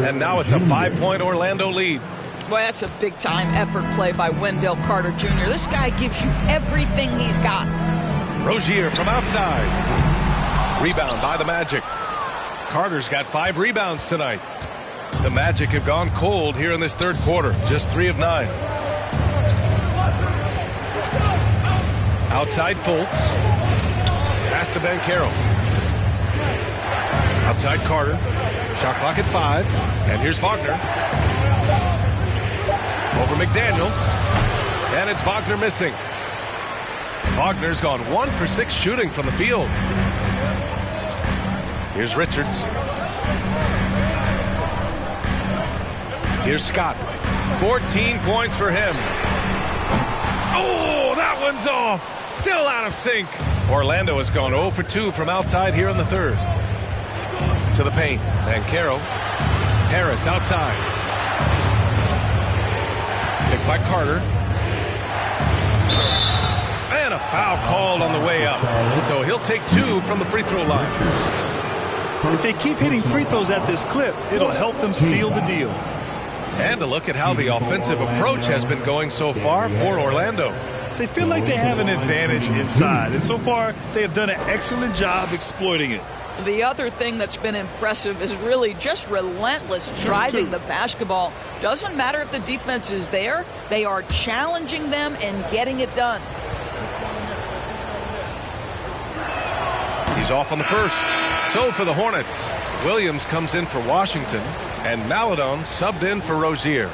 And now it's a 5-point Orlando lead. Boy, that's a big-time effort play by Wendell Carter Jr. This guy gives you everything he's got. Rozier from outside. Rebound by the Magic. Carter's got 5 rebounds tonight. The Magic have gone cold here in this third quarter. Just 3 of 9. Outside Fultz. Pass to Banchero. Outside Carter. Shot clock at 5. And here's Wagner. Over McDaniels. And it's Wagner missing. Wagner's gone 1 for 6 shooting from the field. Here's Richards. Here's Scott. 14 points for him. Oh, that one's off. Still out of sync. Orlando has gone 0 for 2 from outside here in the third. To the paint. Banchero. Harris outside. Picked by Carter. And a foul called on the way up. So he'll take 2 from the free throw line. If they keep hitting free throws at this clip, it'll help them seal the deal. And to look at how the offensive approach has been going so far for Orlando. They feel like they have an advantage inside, and so far they have done an excellent job exploiting it. The other thing that's been impressive is really just relentless driving the basketball. Doesn't matter if the defense is there, they are challenging them and getting it done. He's off on the first. So for the Hornets, Williams comes in for Washington, and Maladon subbed in for Rozier.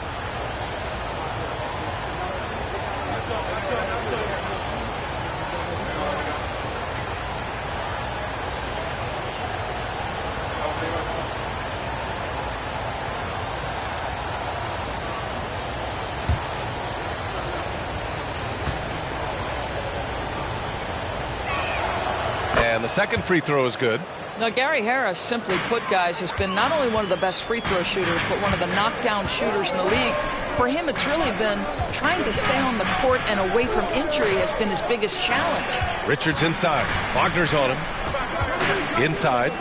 And the second free throw is good. Now, Gary Harris, simply put, guys, has been not only one of the best free throw shooters, but one of the knockdown shooters in the league. For him, it's really been trying to stay on the court and away from injury has been his biggest challenge. Richards inside. Wagner's on him. Inside.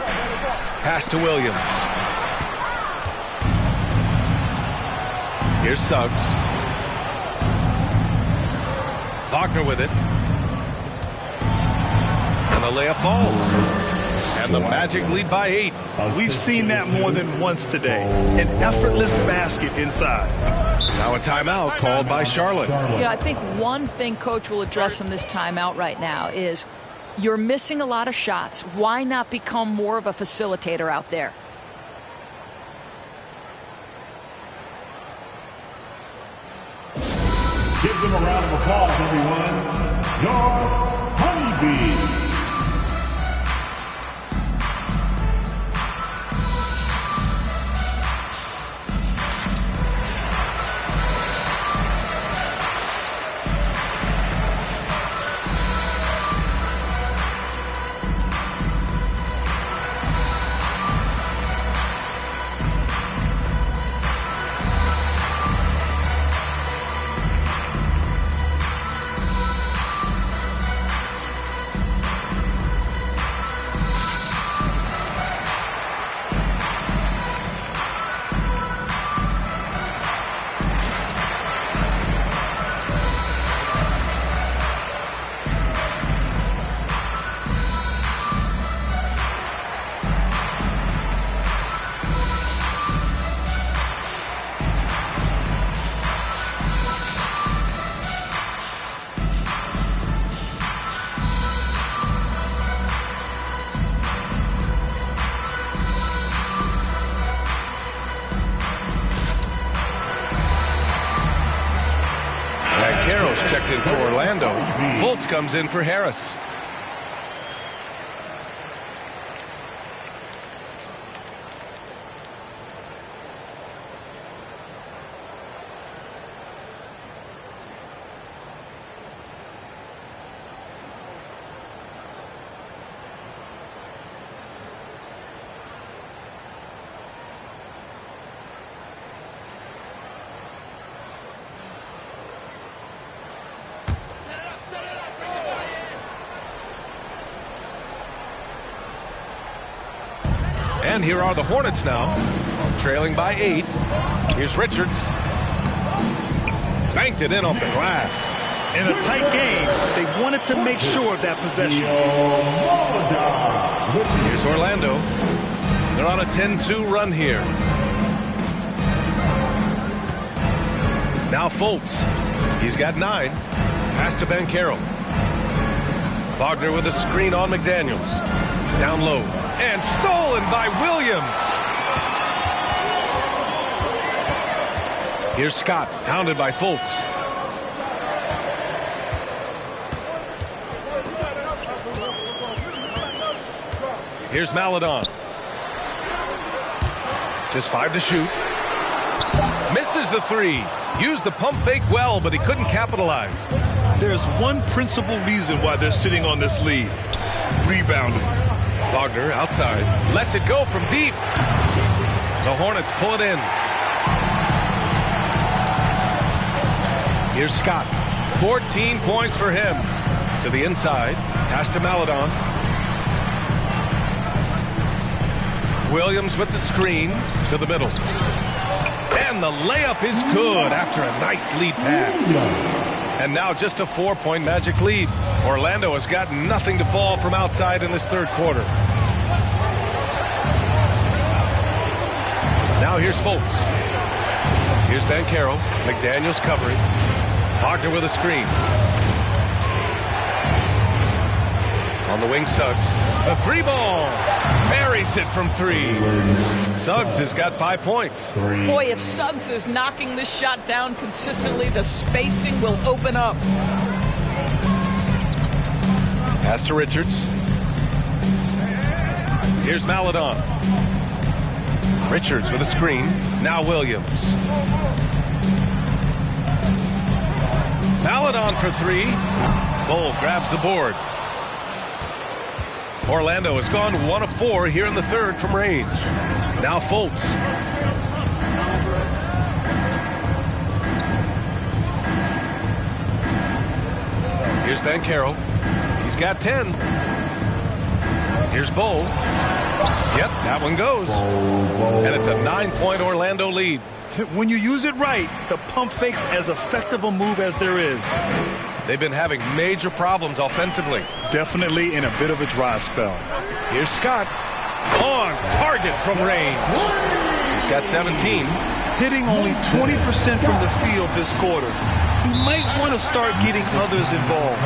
Pass to Williams. Here's Suggs. Wagner with it. And the layup falls. And the Magic lead by 8. We've seen that more than once today. An effortless basket inside. Now a timeout called by Charlotte. Yeah, I think one thing Coach will address in this timeout right now is you're missing a lot of shots. Why not become more of a facilitator out there? Give them a round of applause, everyone. Your Honeybees. Checked in for Orlando. Fultz comes in for Harris. And here are the Hornets now, trailing by 8. Here's Richards. Banked it in off the glass. In a tight game, they wanted to make sure of that possession. Here's Orlando. They're on a 10-2 run here. Now Fultz. He's got 9. Pass to Banchero. Wagner with a screen on McDaniels. Down low. And stolen by Williams. Here's Scott, pounded by Fultz. Here's Maledon. Just 5 to shoot. Misses the 3. Used the pump fake well, but he couldn't capitalize. There's one principal reason why they're sitting on this lead. Rebounding. Wagner outside. Lets it go from deep. The Hornets pull it in. Here's Scott. 14 points for him. To the inside. Pass to Maledon. Williams with the screen. To the middle. And the layup is good after a nice lead pass. And now just a 4-point Magic lead. Orlando has got nothing to fall from outside in this third quarter. Now here's Fultz. Here's Banchero. McDaniels covering. Wagner with a screen. On the wing, Suggs. The 3 ball. Buries it from 3. Suggs has got 5 points. Boy, if Suggs is knocking this shot down consistently, the spacing will open up. Pass to Richards. Here's Maledon. Richards with a screen. Now Williams. Maledon for 3. Bull grabs the board. Orlando has gone 1 of 4 here in the third from range. Now Fultz. Here's Banchero. He's got 10. Here's Bull. Yep, that one goes. And it's a 9-point Orlando lead. When you use it right, the pump fake's as effective a move as there is. They've been having major problems offensively. Definitely in a bit of a dry spell. Here's Scott. On target from range. He's got 17. Hitting only 20% from the field this quarter. He might want to start getting others involved.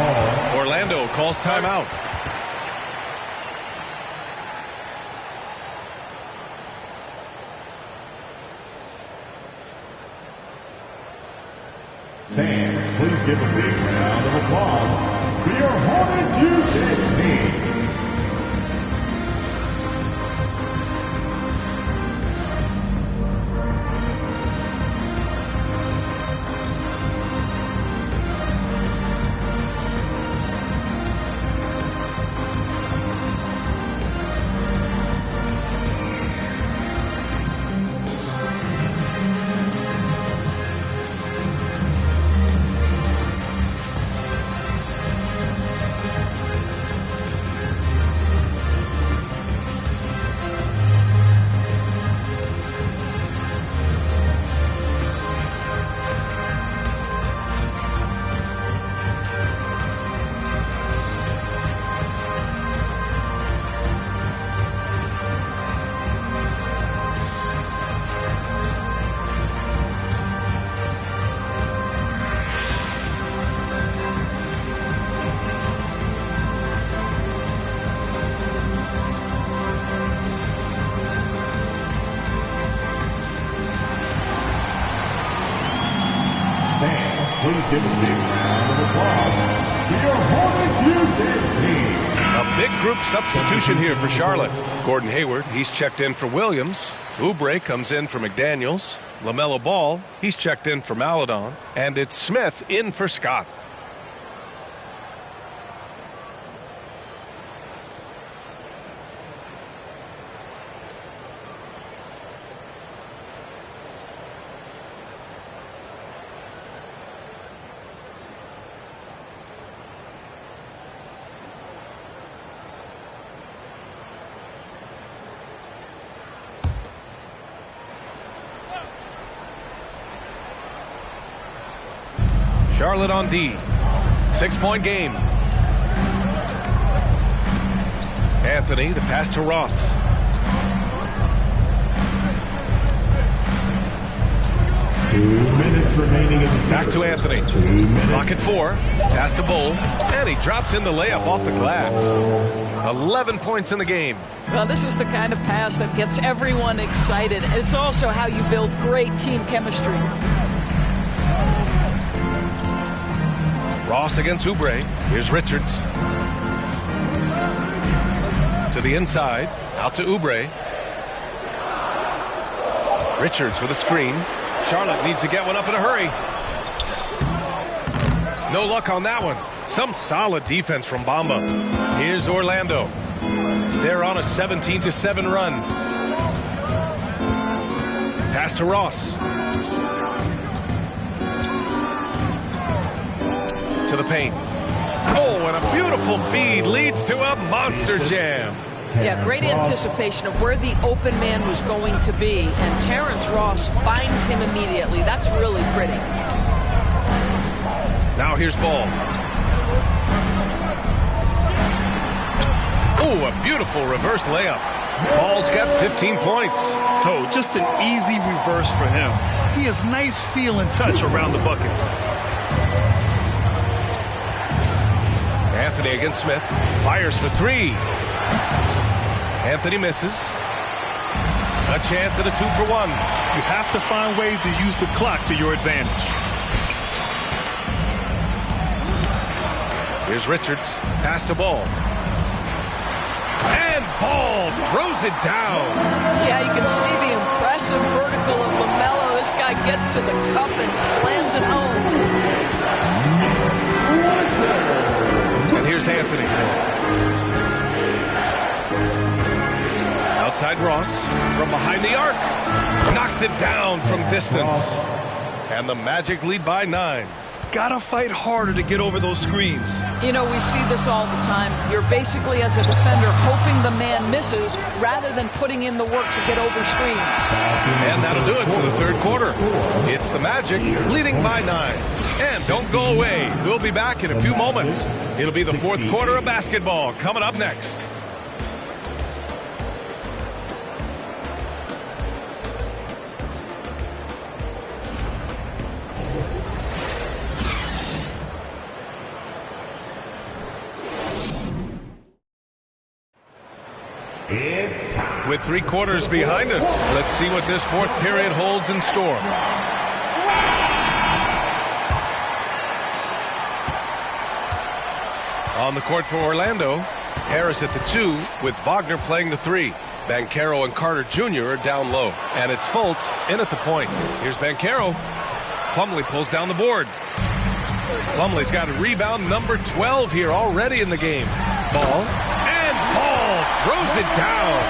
Orlando calls timeout. Fans, please give a big round of applause for your Hornets team. Please give a big round of applause for your Hornets team. A big group substitution here for Charlotte. Gordon Hayward, he's checked in for Williams. Oubre comes in for McDaniels. LaMelo Ball, he's checked in for Maledon. And it's Smith in for Scott. Charlotte on D. 6-point game. Anthony, the pass to Ross. Back to Anthony. Clock at 4. Pass to Bull. And he drops in the layup off the glass. 11 points in the game. Well, this is the kind of pass that gets everyone excited. It's also how you build great team chemistry. Ross against Oubre. Here's Richards. To the inside. Out to Oubre. Richards with a screen. Charlotte needs to get one up in a hurry. No luck on that one. Some solid defense from Bamba. Here's Orlando. They're on a 17-7 run. Pass to Ross. To the paint. Oh, and a beautiful feed leads to a monster jam. Yeah, great anticipation of where the open man was going to be, and Terrence Ross finds him immediately. That's really pretty. Now here's Ball. Oh, a beautiful reverse layup. Ball's got 15 points. Oh, just an easy reverse for him. He has nice feel and touch around the bucket. Anthony against Smith. Fires for 3. Anthony misses. A chance at a 2-for-1. You have to find ways to use the clock to your advantage. Here's Richards. Pass to Ball. And Ball throws it down. Yeah, you can see the impressive vertical of LaMelo. This guy gets to the cup and slams it home. And here's Anthony. Inside Ross. From behind the arc. Knocks it down from distance. And the Magic lead by 9. Gotta fight harder to get over those screens. You know, we see this all the time. You're basically, as a defender, hoping the man misses rather than putting in the work to get over screens. And that'll do it for the third quarter. It's the Magic leading by 9. And don't go away. We'll be back in a few moments. It'll be the fourth quarter of basketball coming up next. With 3 quarters behind us, let's see what this fourth period holds in store. On the court for Orlando, Harris at the 2 with Wagner playing the 3. Banchero and Carter Jr. are down low. And it's Fultz in at the point. Here's Banchero. Plumlee pulls down the board. Plumlee's got a rebound number 12 here already in the game. Ball. Ball throws it down.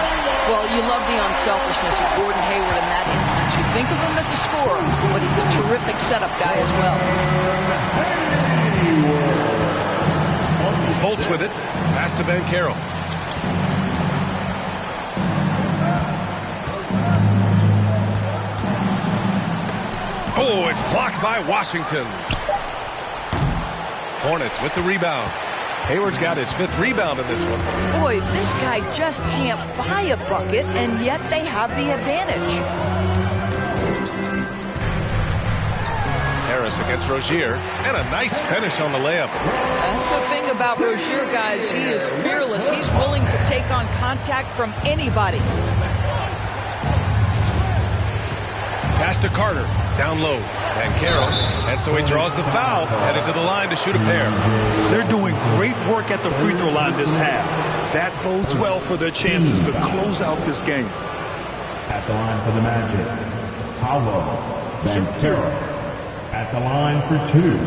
Well, you love the unselfishness of Gordon Hayward in that instance. You think of him as a scorer, but he's a terrific setup guy as well. Fultz with it. Pass to Banchero. Oh, it's blocked by Washington. Hornets with the rebound. Hayward's got his 5th rebound in this one. Boy, this guy just can't buy a bucket, and yet they have the advantage. Harris against Rozier, and a nice finish on the layup. That's the thing about Rozier, guys. He is fearless. He's willing to take on contact from anybody. Pass to Carter, down low. Banchero, and so he draws the foul, headed to the line to shoot a pair. They're doing great work at the free throw line this half. That bodes well for their chances to close out this game. At the line for the Magic, Paolo Banchero. At the line for 2.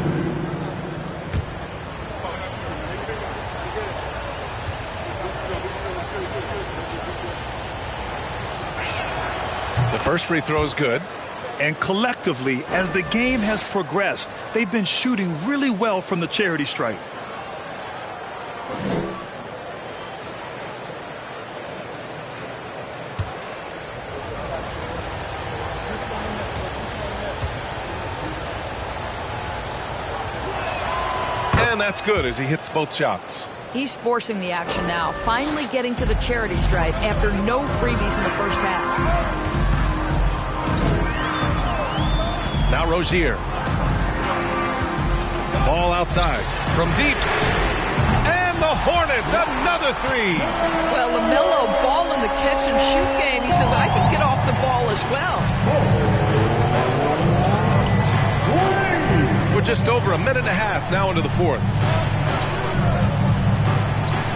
The first free throw is good. And collectively, as the game has progressed, they've been shooting really well from the charity stripe. And that's good as he hits both shots. He's forcing the action now, finally getting to the charity stripe after no freebies in the first half. Now Rozier. Ball outside from deep. And the Hornets, another 3. Well, LaMelo ball in the catch and shoot game. He says, I can get off the ball as well. We're just over a minute and a half now into the fourth.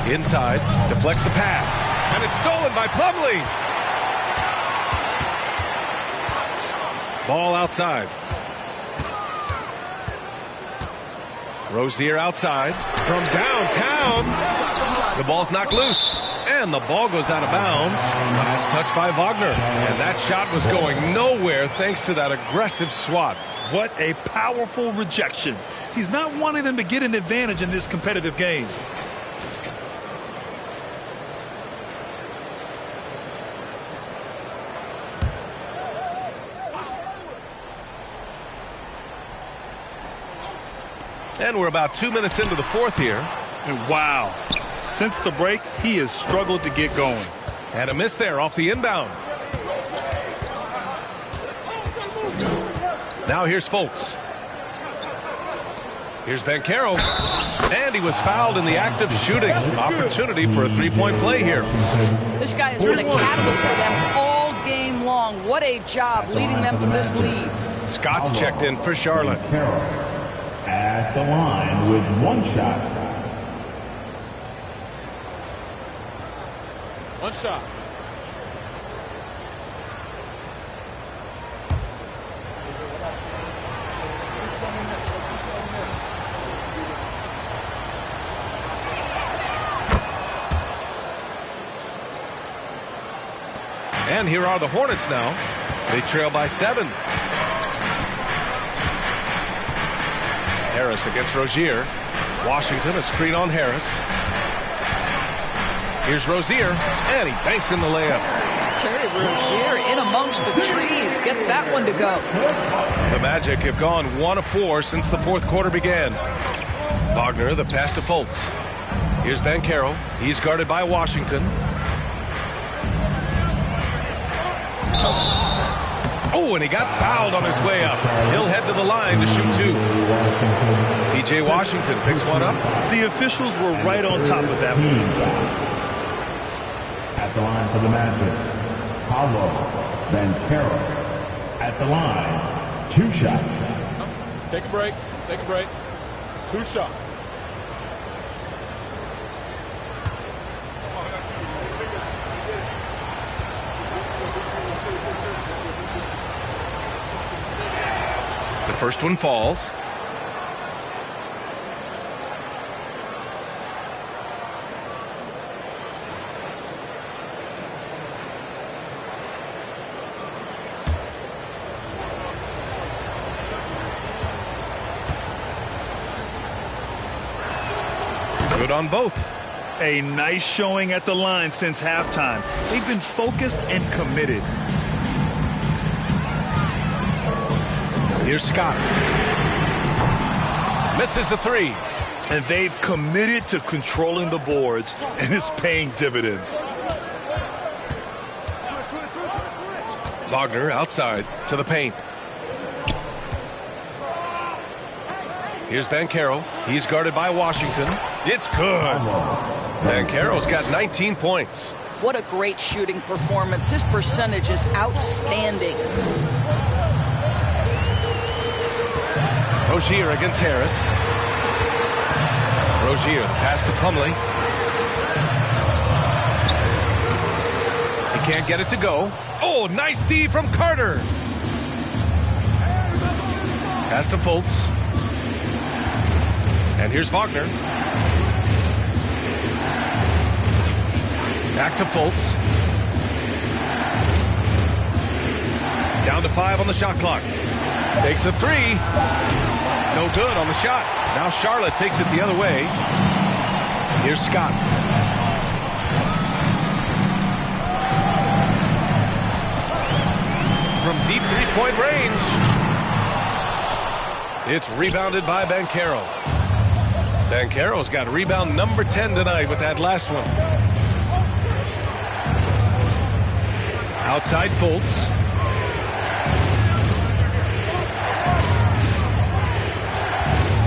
Inside, deflects the pass. And it's stolen by Plumlee. Ball outside. Rozier outside from downtown. The ball's knocked loose. And the ball goes out of bounds. Last touch by Wagner. And that shot was going nowhere thanks to that aggressive swat. What a powerful rejection. He's not wanting them to get an advantage in this competitive game. And we're about 2 minutes into the fourth here. And wow, since the break, he has struggled to get going. And a miss there off the inbound. Now here's Fultz. Here's Banchero. And he was fouled in the act of shooting. Opportunity for a three-point play here. This guy has been a catalyst for them all game long. What a job leading them to this lead. Scott's checked in for Charlotte. At the line with 1 shot. 1 shot. And here are the Hornets now. They trail by 7. Harris against Rozier. Washington, a screen on Harris. Here's Rozier, and he banks in the layup. Terry Rozier in amongst the trees, gets that one to go. The Magic have gone 1 of 4 since the fourth quarter began. Wagner, the pass to Fultz. Here's Banchero. He's guarded by Washington. Oh, and he got fouled on his way up. He'll head to the line to shoot 2. P.J. Washington picks one up. The officials were right on top of that one. At the line for the Magic, Paolo Banchero. At the line, 2 shots. Take a break. Take a break. 2 shots. The first one falls. Good on both. A nice showing at the line since halftime. They've been focused and committed. Here's Scott. Misses the 3. And they've committed to controlling the boards, and it's paying dividends. Wagner outside to the paint. Here's Banchero. He's guarded by Washington. It's good. Banchero's got 19 points. What a great shooting performance. His percentage is outstanding. Rozier against Harris. Rozier, pass to Plumlee. He can't get it to go. Oh, nice D from Carter. Pass to Fultz. And here's Wagner. Back to Fultz. Down to 5 on the shot clock. Takes a 3. No good on the shot. Now Charlotte takes it the other way. Here's Scott. From deep 3-point range. It's rebounded by Banchero. Banchero's got rebound number 10 tonight with that last one. Outside Fultz.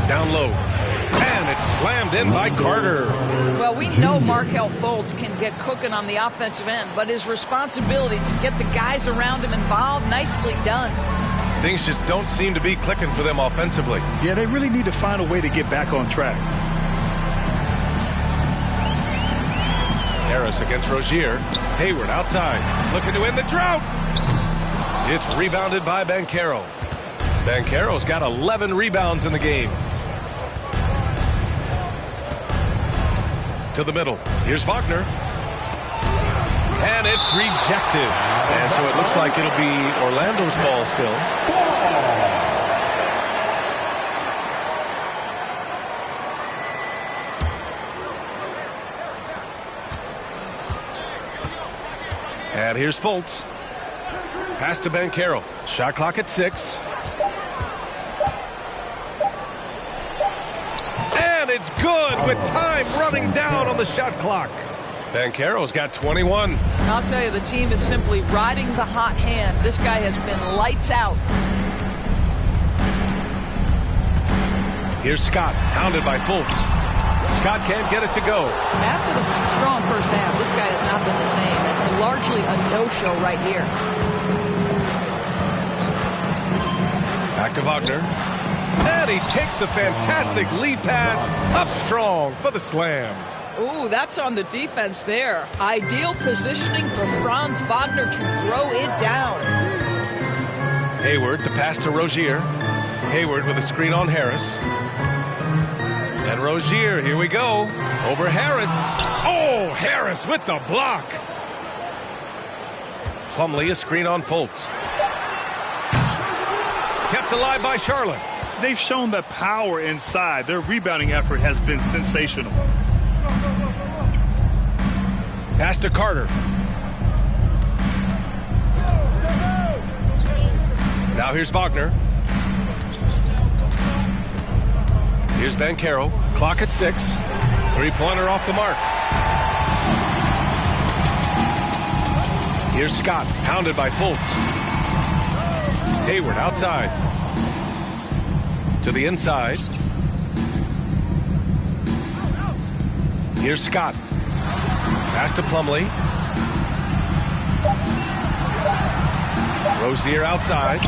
Down low. And it's slammed in by Carter. Well, we know Markelle Fultz can get cooking on the offensive end, but his responsibility to get the guys around him involved, nicely done. Things just don't seem to be clicking for them offensively. Yeah, they really need to find a way to get back on track. Harris against Rozier. Hayward outside, looking to end the drought. It's rebounded by Banchero. Banchero's got 11 rebounds in the game. To the middle. Here's Wagner. And it's rejected. And so it looks like it'll be Orlando's ball still. And here's Fultz. Pass to Banchero. Shot clock at 6. And it's good with time running down on the shot clock. Banchero's got 21. I'll tell you, the team is simply riding the hot hand. This guy has been lights out. Here's Scott, hounded by Fultz. Scott can't get it to go. After the strong first half, this guy has not been the same, and largely a no-show right here. Back to Wagner. And he takes the fantastic lead pass up strong for the slam. Ooh, that's on the defense there. Ideal positioning for Franz Wagner to throw it down. Hayward, the pass to Rozier. Hayward with a screen on Harris. And Rozier, here we go. Over Harris. Oh, Harris with the block. Plumlee, a screen on Fultz. Kept alive by Charlotte. They've shown the power inside. Their rebounding effort has been sensational. Pass to Carter. Now here's Wagner. Here's Banchero. Clock at 6. Three-pointer off the mark. Here's Scott, pounded by Fultz. Hayward outside. To the inside. Here's Scott. Pass to Plumlee. Rozier outside.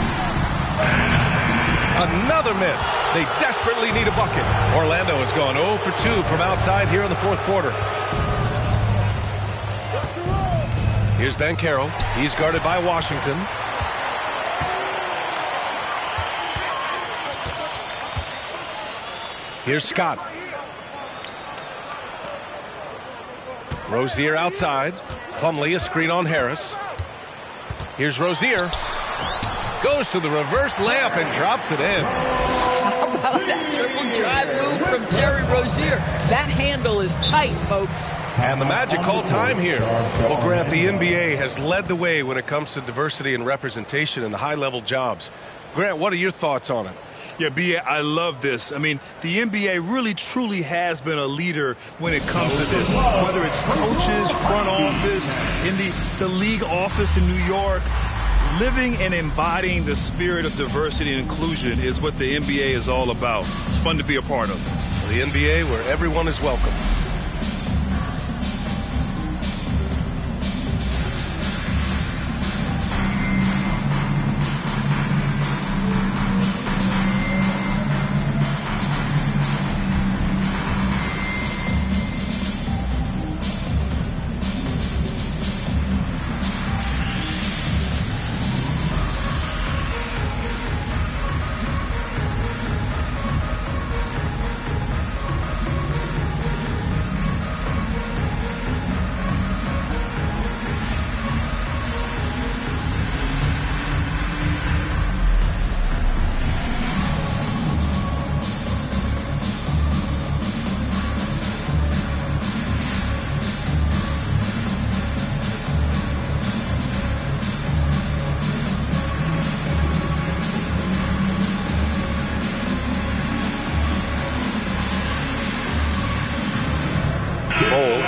Another miss. They desperately need a bucket. Orlando has gone 0 for 2 from outside here in the fourth quarter. Here's Banchero. He's guarded by Washington. Here's Scott. Rozier outside. Plumlee, a screen on Harris. Here's Rozier. Goes to the reverse layup and drops it in. How about that triple drive move from Terry Rozier? That handle is tight, folks. And the Magic call time here. Well, Grant, the NBA has led the way when it comes to diversity and representation in the high-level jobs. Grant, what are your thoughts on it? Yeah, B.A., I love this. I mean, the NBA really, truly has been a leader when it comes to this. Whether it's coaches, front office, in the league office in New York, living and embodying the spirit of diversity and inclusion is what the NBA is all about. It's fun to be a part of. The NBA where everyone is welcome.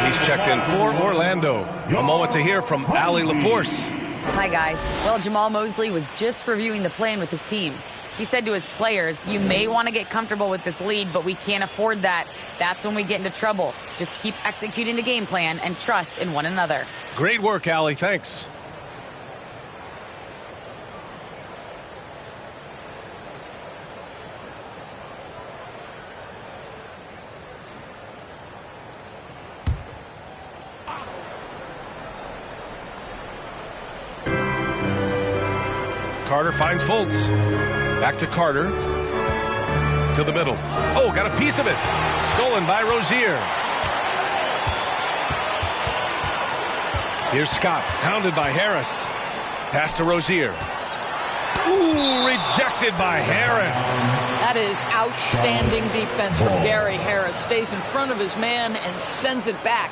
He's checked in for Orlando. A moment to hear from Allie LaForce. Hi, guys. Well, Jamal Mosley was just reviewing the plan with his team. He said to his players, you may want to get comfortable with this lead, but we can't afford that. That's when we get into trouble. Just keep executing the game plan and trust in one another. Great work, Allie. Thanks. Carter finds Fultz. Back to Carter. To the middle. Oh, got a piece of it. Stolen by Rozier. Here's Scott. Pounded by Harris. Pass to Rozier. Ooh, rejected by Harris. That is outstanding defense from Gary Harris. Stays in front of his man and sends it back.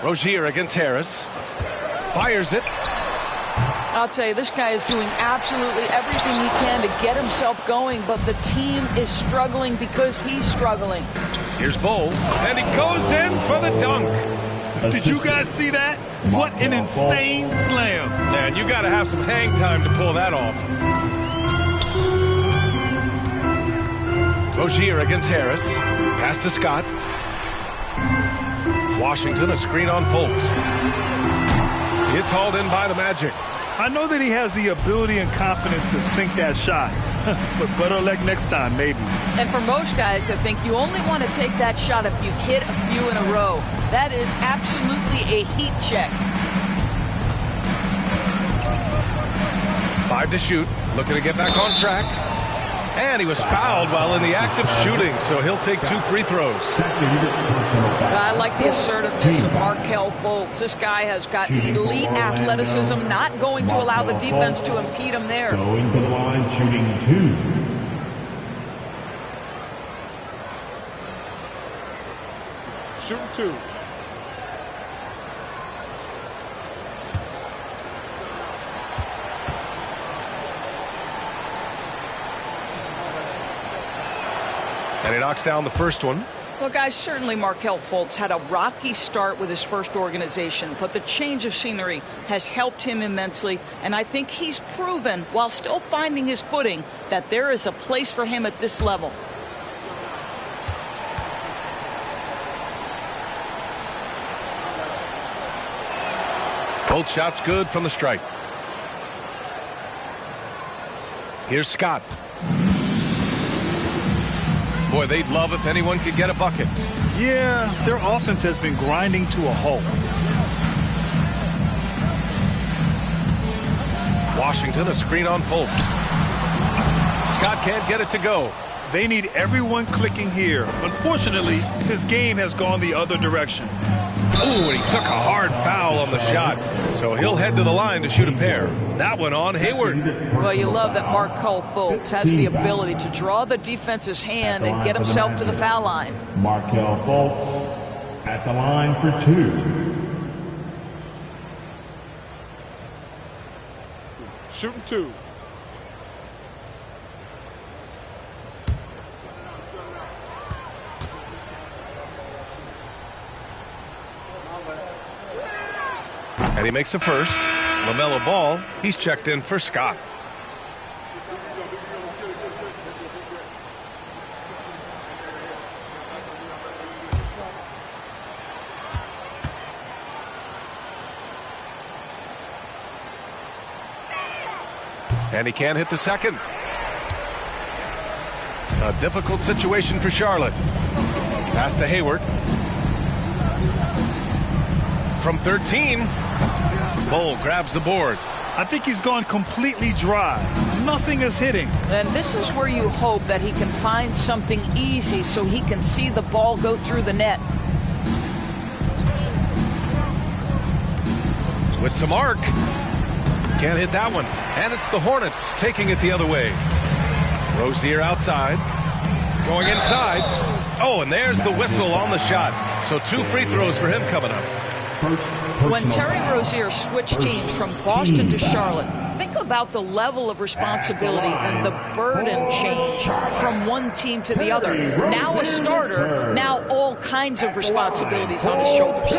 Rozier against Harris. Fires it. I'll tell you, this guy is doing absolutely everything he can to get himself going, but the team is struggling because he's struggling. Here's Bowl, and he goes in for the dunk. Did you guys see that? What an insane slam. Man, you got to have some hang time to pull that off. Rozier against Harris. Pass to Scott. Washington, a screen on Fultz. It's hauled in by the Magic. I know that he has the ability and confidence to sink that shot, but better luck next time, maybe. And for most guys, I think you only want to take that shot if you've hit a few in a row. That is absolutely a heat check. 5 to shoot. Looking to get back on track. And he was fouled while in the act of shooting, so he'll take 2 free throws. I like the assertiveness of Markelle Fultz. This guy has got elite athleticism, not going to allow the defense to impede him there. Going to the line, shooting 2. Shooting 2. And he knocks down the first one. Well, guys, certainly Markelle Fultz had a rocky start with his first organization, but the change of scenery has helped him immensely, and I think he's proven, while still finding his footing, that there is a place for him at this level. Both shots good from the stripe. Here's Scott. Boy, they'd love if anyone could get a bucket. Yeah, their offense has been grinding to a halt. Washington, a screen on Fultz. Scott can't get it to go. They need everyone clicking here. Unfortunately, his game has gone the other direction. Ooh, and he took a hard foul on the shot. So he'll head to the line to shoot a pair. That one on Hayward. Well, you love that Markelle Fultz has the ability to draw the defense's hand and get himself to the foul line. Markelle Fultz at the line for 2. Shooting 2. And he makes a first. LaMelo Ball, he's checked in for Scott. And he can't hit the second. A difficult situation for Charlotte. Pass to Hayward. From 13, Bull grabs the board. I think he's gone completely dry. Nothing is hitting. And this is where you hope that he can find something easy so he can see the ball go through the net. With some arc. Can't hit that one. And it's the Hornets taking it the other way. Rozier outside. Going inside. Oh, and there's the whistle on the shot. So 2 free throws for him coming up. When Terry Rozier switched teams from Boston to Charlotte, think about the level of responsibility and the burden change from one team to the other. Now a starter, now all kinds of responsibilities on his shoulders.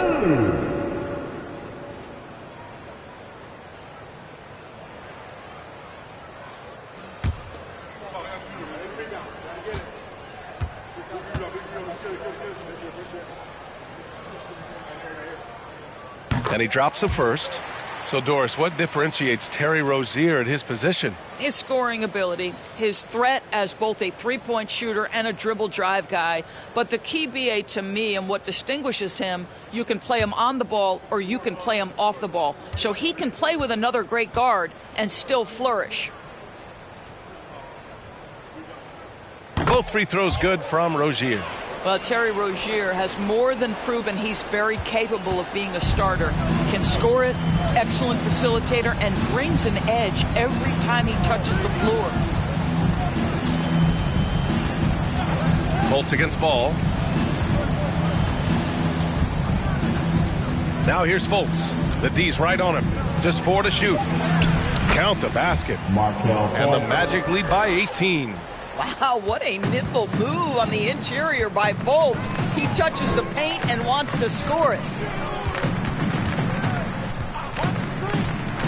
And he drops a first. So, Doris, what differentiates Terry Rozier at his position? His scoring ability, his threat as both a three-point shooter and a dribble drive guy. But the key, BA, to me, and what distinguishes him, you can play him on the ball or you can play him off the ball. So he can play with another great guard and still flourish. Both free throws good from Rozier. Well, Terry Rozier has more than proven he's very capable of being a starter. Can score it, excellent facilitator, and brings an edge every time he touches the floor. Fultz against Ball. Now here's Fultz. The D's right on him. Just 4 to shoot. Count the basket. And the Magic lead by 18. Wow, what a nimble move on the interior by Fultz. He touches the paint and wants to score it.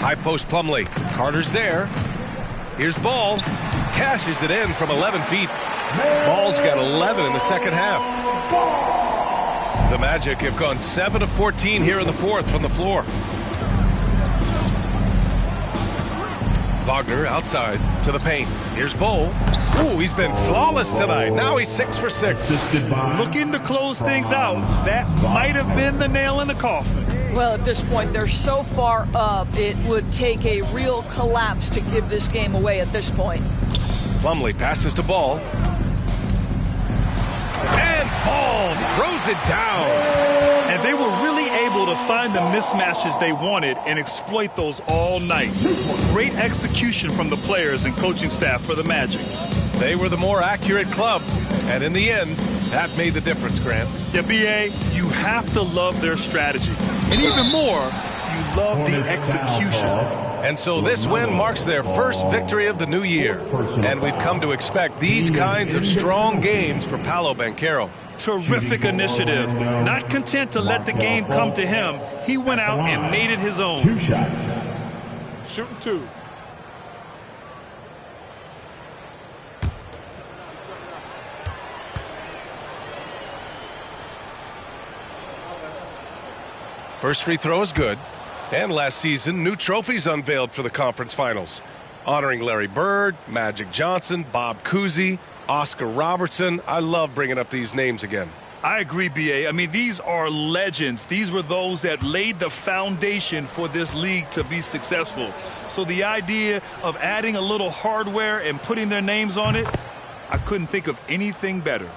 High post Plumlee. Carter's there. Here's Ball. Cashes it in from 11 feet. Ball's got 11 in the second half. The Magic have gone 7 of 14 here in the fourth from the floor. Wagner outside to the paint. Here's Bull. Ooh, he's been flawless tonight. Now he's 6 for 6. Looking to close things out. That might have been the nail in the coffin. Well, at this point, they're so far up, it would take a real collapse to give this game away at this point. Plumlee passes to Ball. And Ball throws it down. And they were really able to find the mismatches they wanted and exploit those all night. Great execution from the players and coaching staff for the Magic. They were the more accurate club, and in the end, that made the difference, Grant. Yeah, B.A., you have to love their strategy. And even more, you love the execution. And so this win marks their first victory of the new year. And we've come to expect these kinds of strong games for Paolo Banchero. Terrific initiative. Not content to let the game come to him, he went out and made it his own. 2 shots. Shooting 2. First free throw is good. And last season, new trophies unveiled for the conference finals, honoring Larry Bird, Magic Johnson, Bob Cousy, Oscar Robertson. I love bringing up these names again. I agree, B.A. I mean, these are legends. These were those that laid the foundation for this league to be successful. So the idea of adding a little hardware and putting their names on it, I couldn't think of anything better.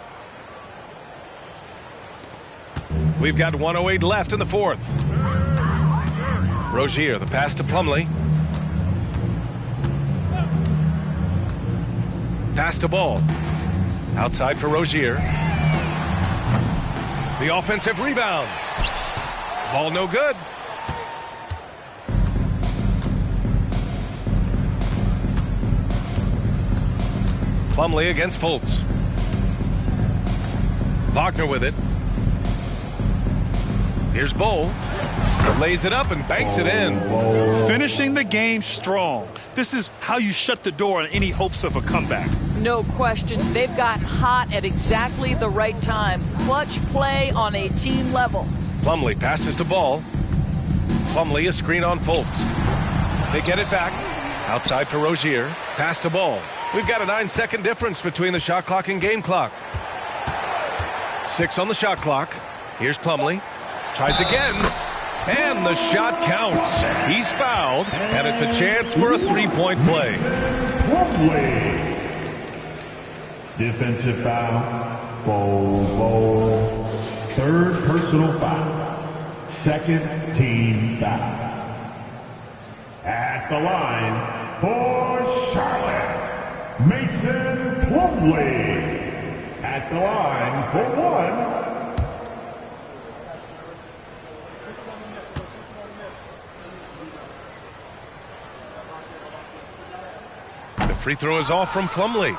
We've got 1:08 left in the fourth. Rozier, the pass to Plumlee. Pass to Ball. Outside for Rozier. The offensive rebound. Ball no good. Plumlee against Fultz. Wagner with it. Here's Ball. Lays it up and banks it in. Finishing the game strong. This is how you shut the door on any hopes of a comeback. No question. They've gotten hot at exactly the right time. Clutch play on a team level. Plumlee passes to Ball. Plumlee, a screen on Fultz. They get it back. Outside for Rozier. Pass to Ball. We've got a 9-second difference between the shot clock and game clock. 6 on the shot clock. Here's Plumlee. Tries again. And the shot counts. He's fouled, and it's a chance for a three-point play. Plumlee. Defensive foul. Ball. Third personal foul. Second team foul. At the line for Charlotte, Mason Plumlee. At the line for 1. The free throw is off from Plumlee.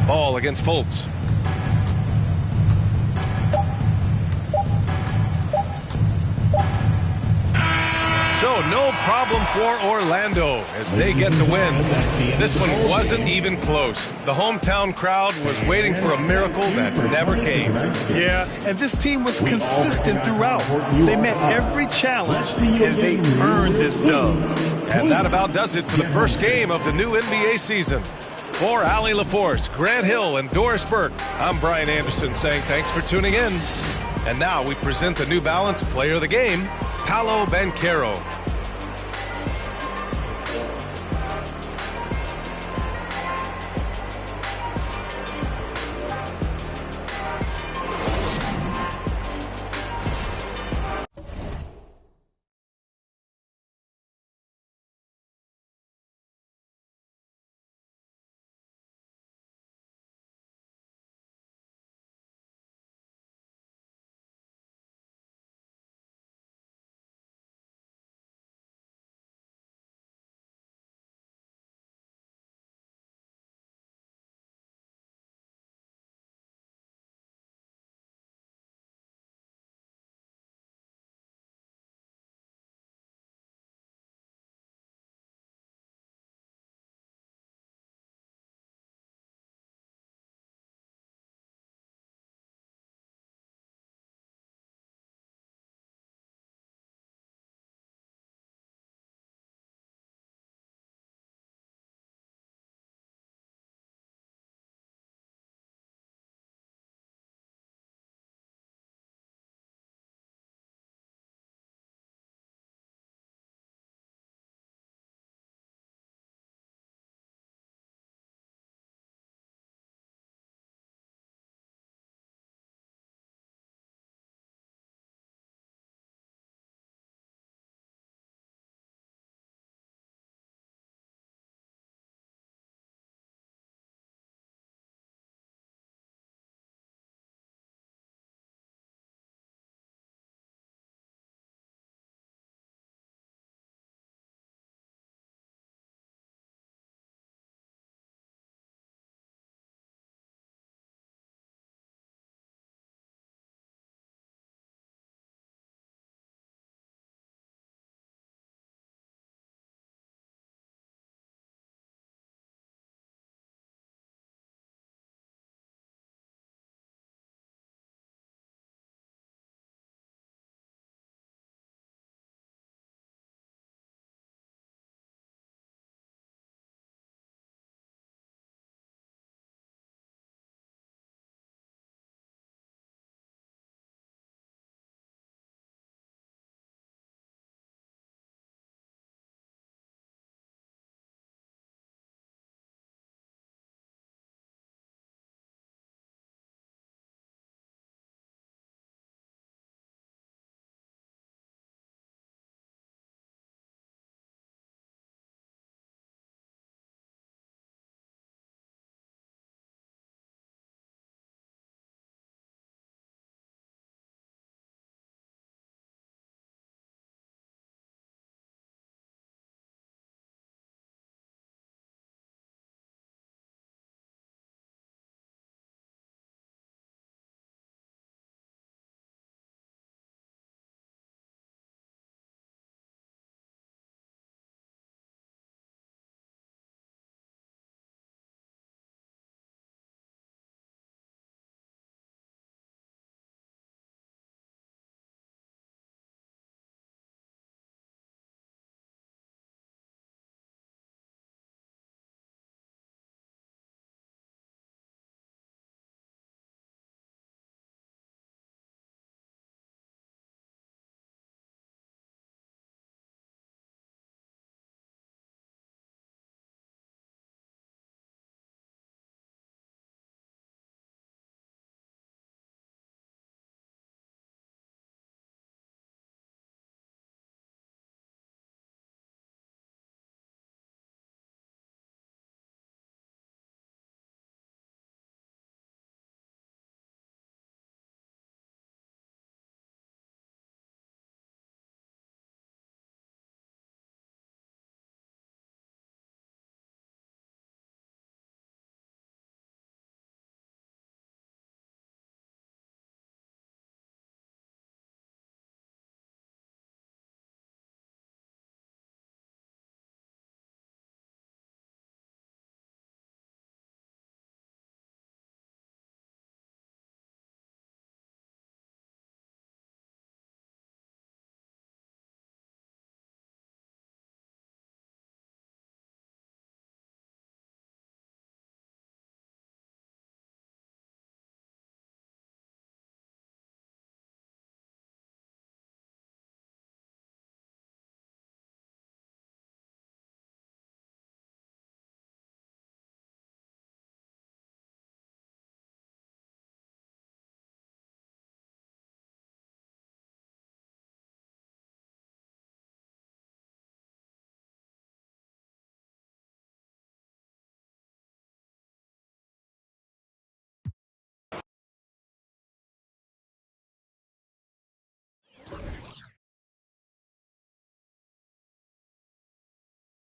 Ball against Fultz. So no problem for Orlando as they get the win. This one wasn't even close. The hometown crowd was waiting for a miracle that never came. Yeah, and this team was consistent throughout. They met every challenge, and they earned this dub. And that about does it for the first game of the new NBA season. For Allie LaForce, Grant Hill, and Doris Burke, I'm Brian Anderson saying thanks for tuning in. And now we present the New Balance Player of the Game, Paolo Banchero.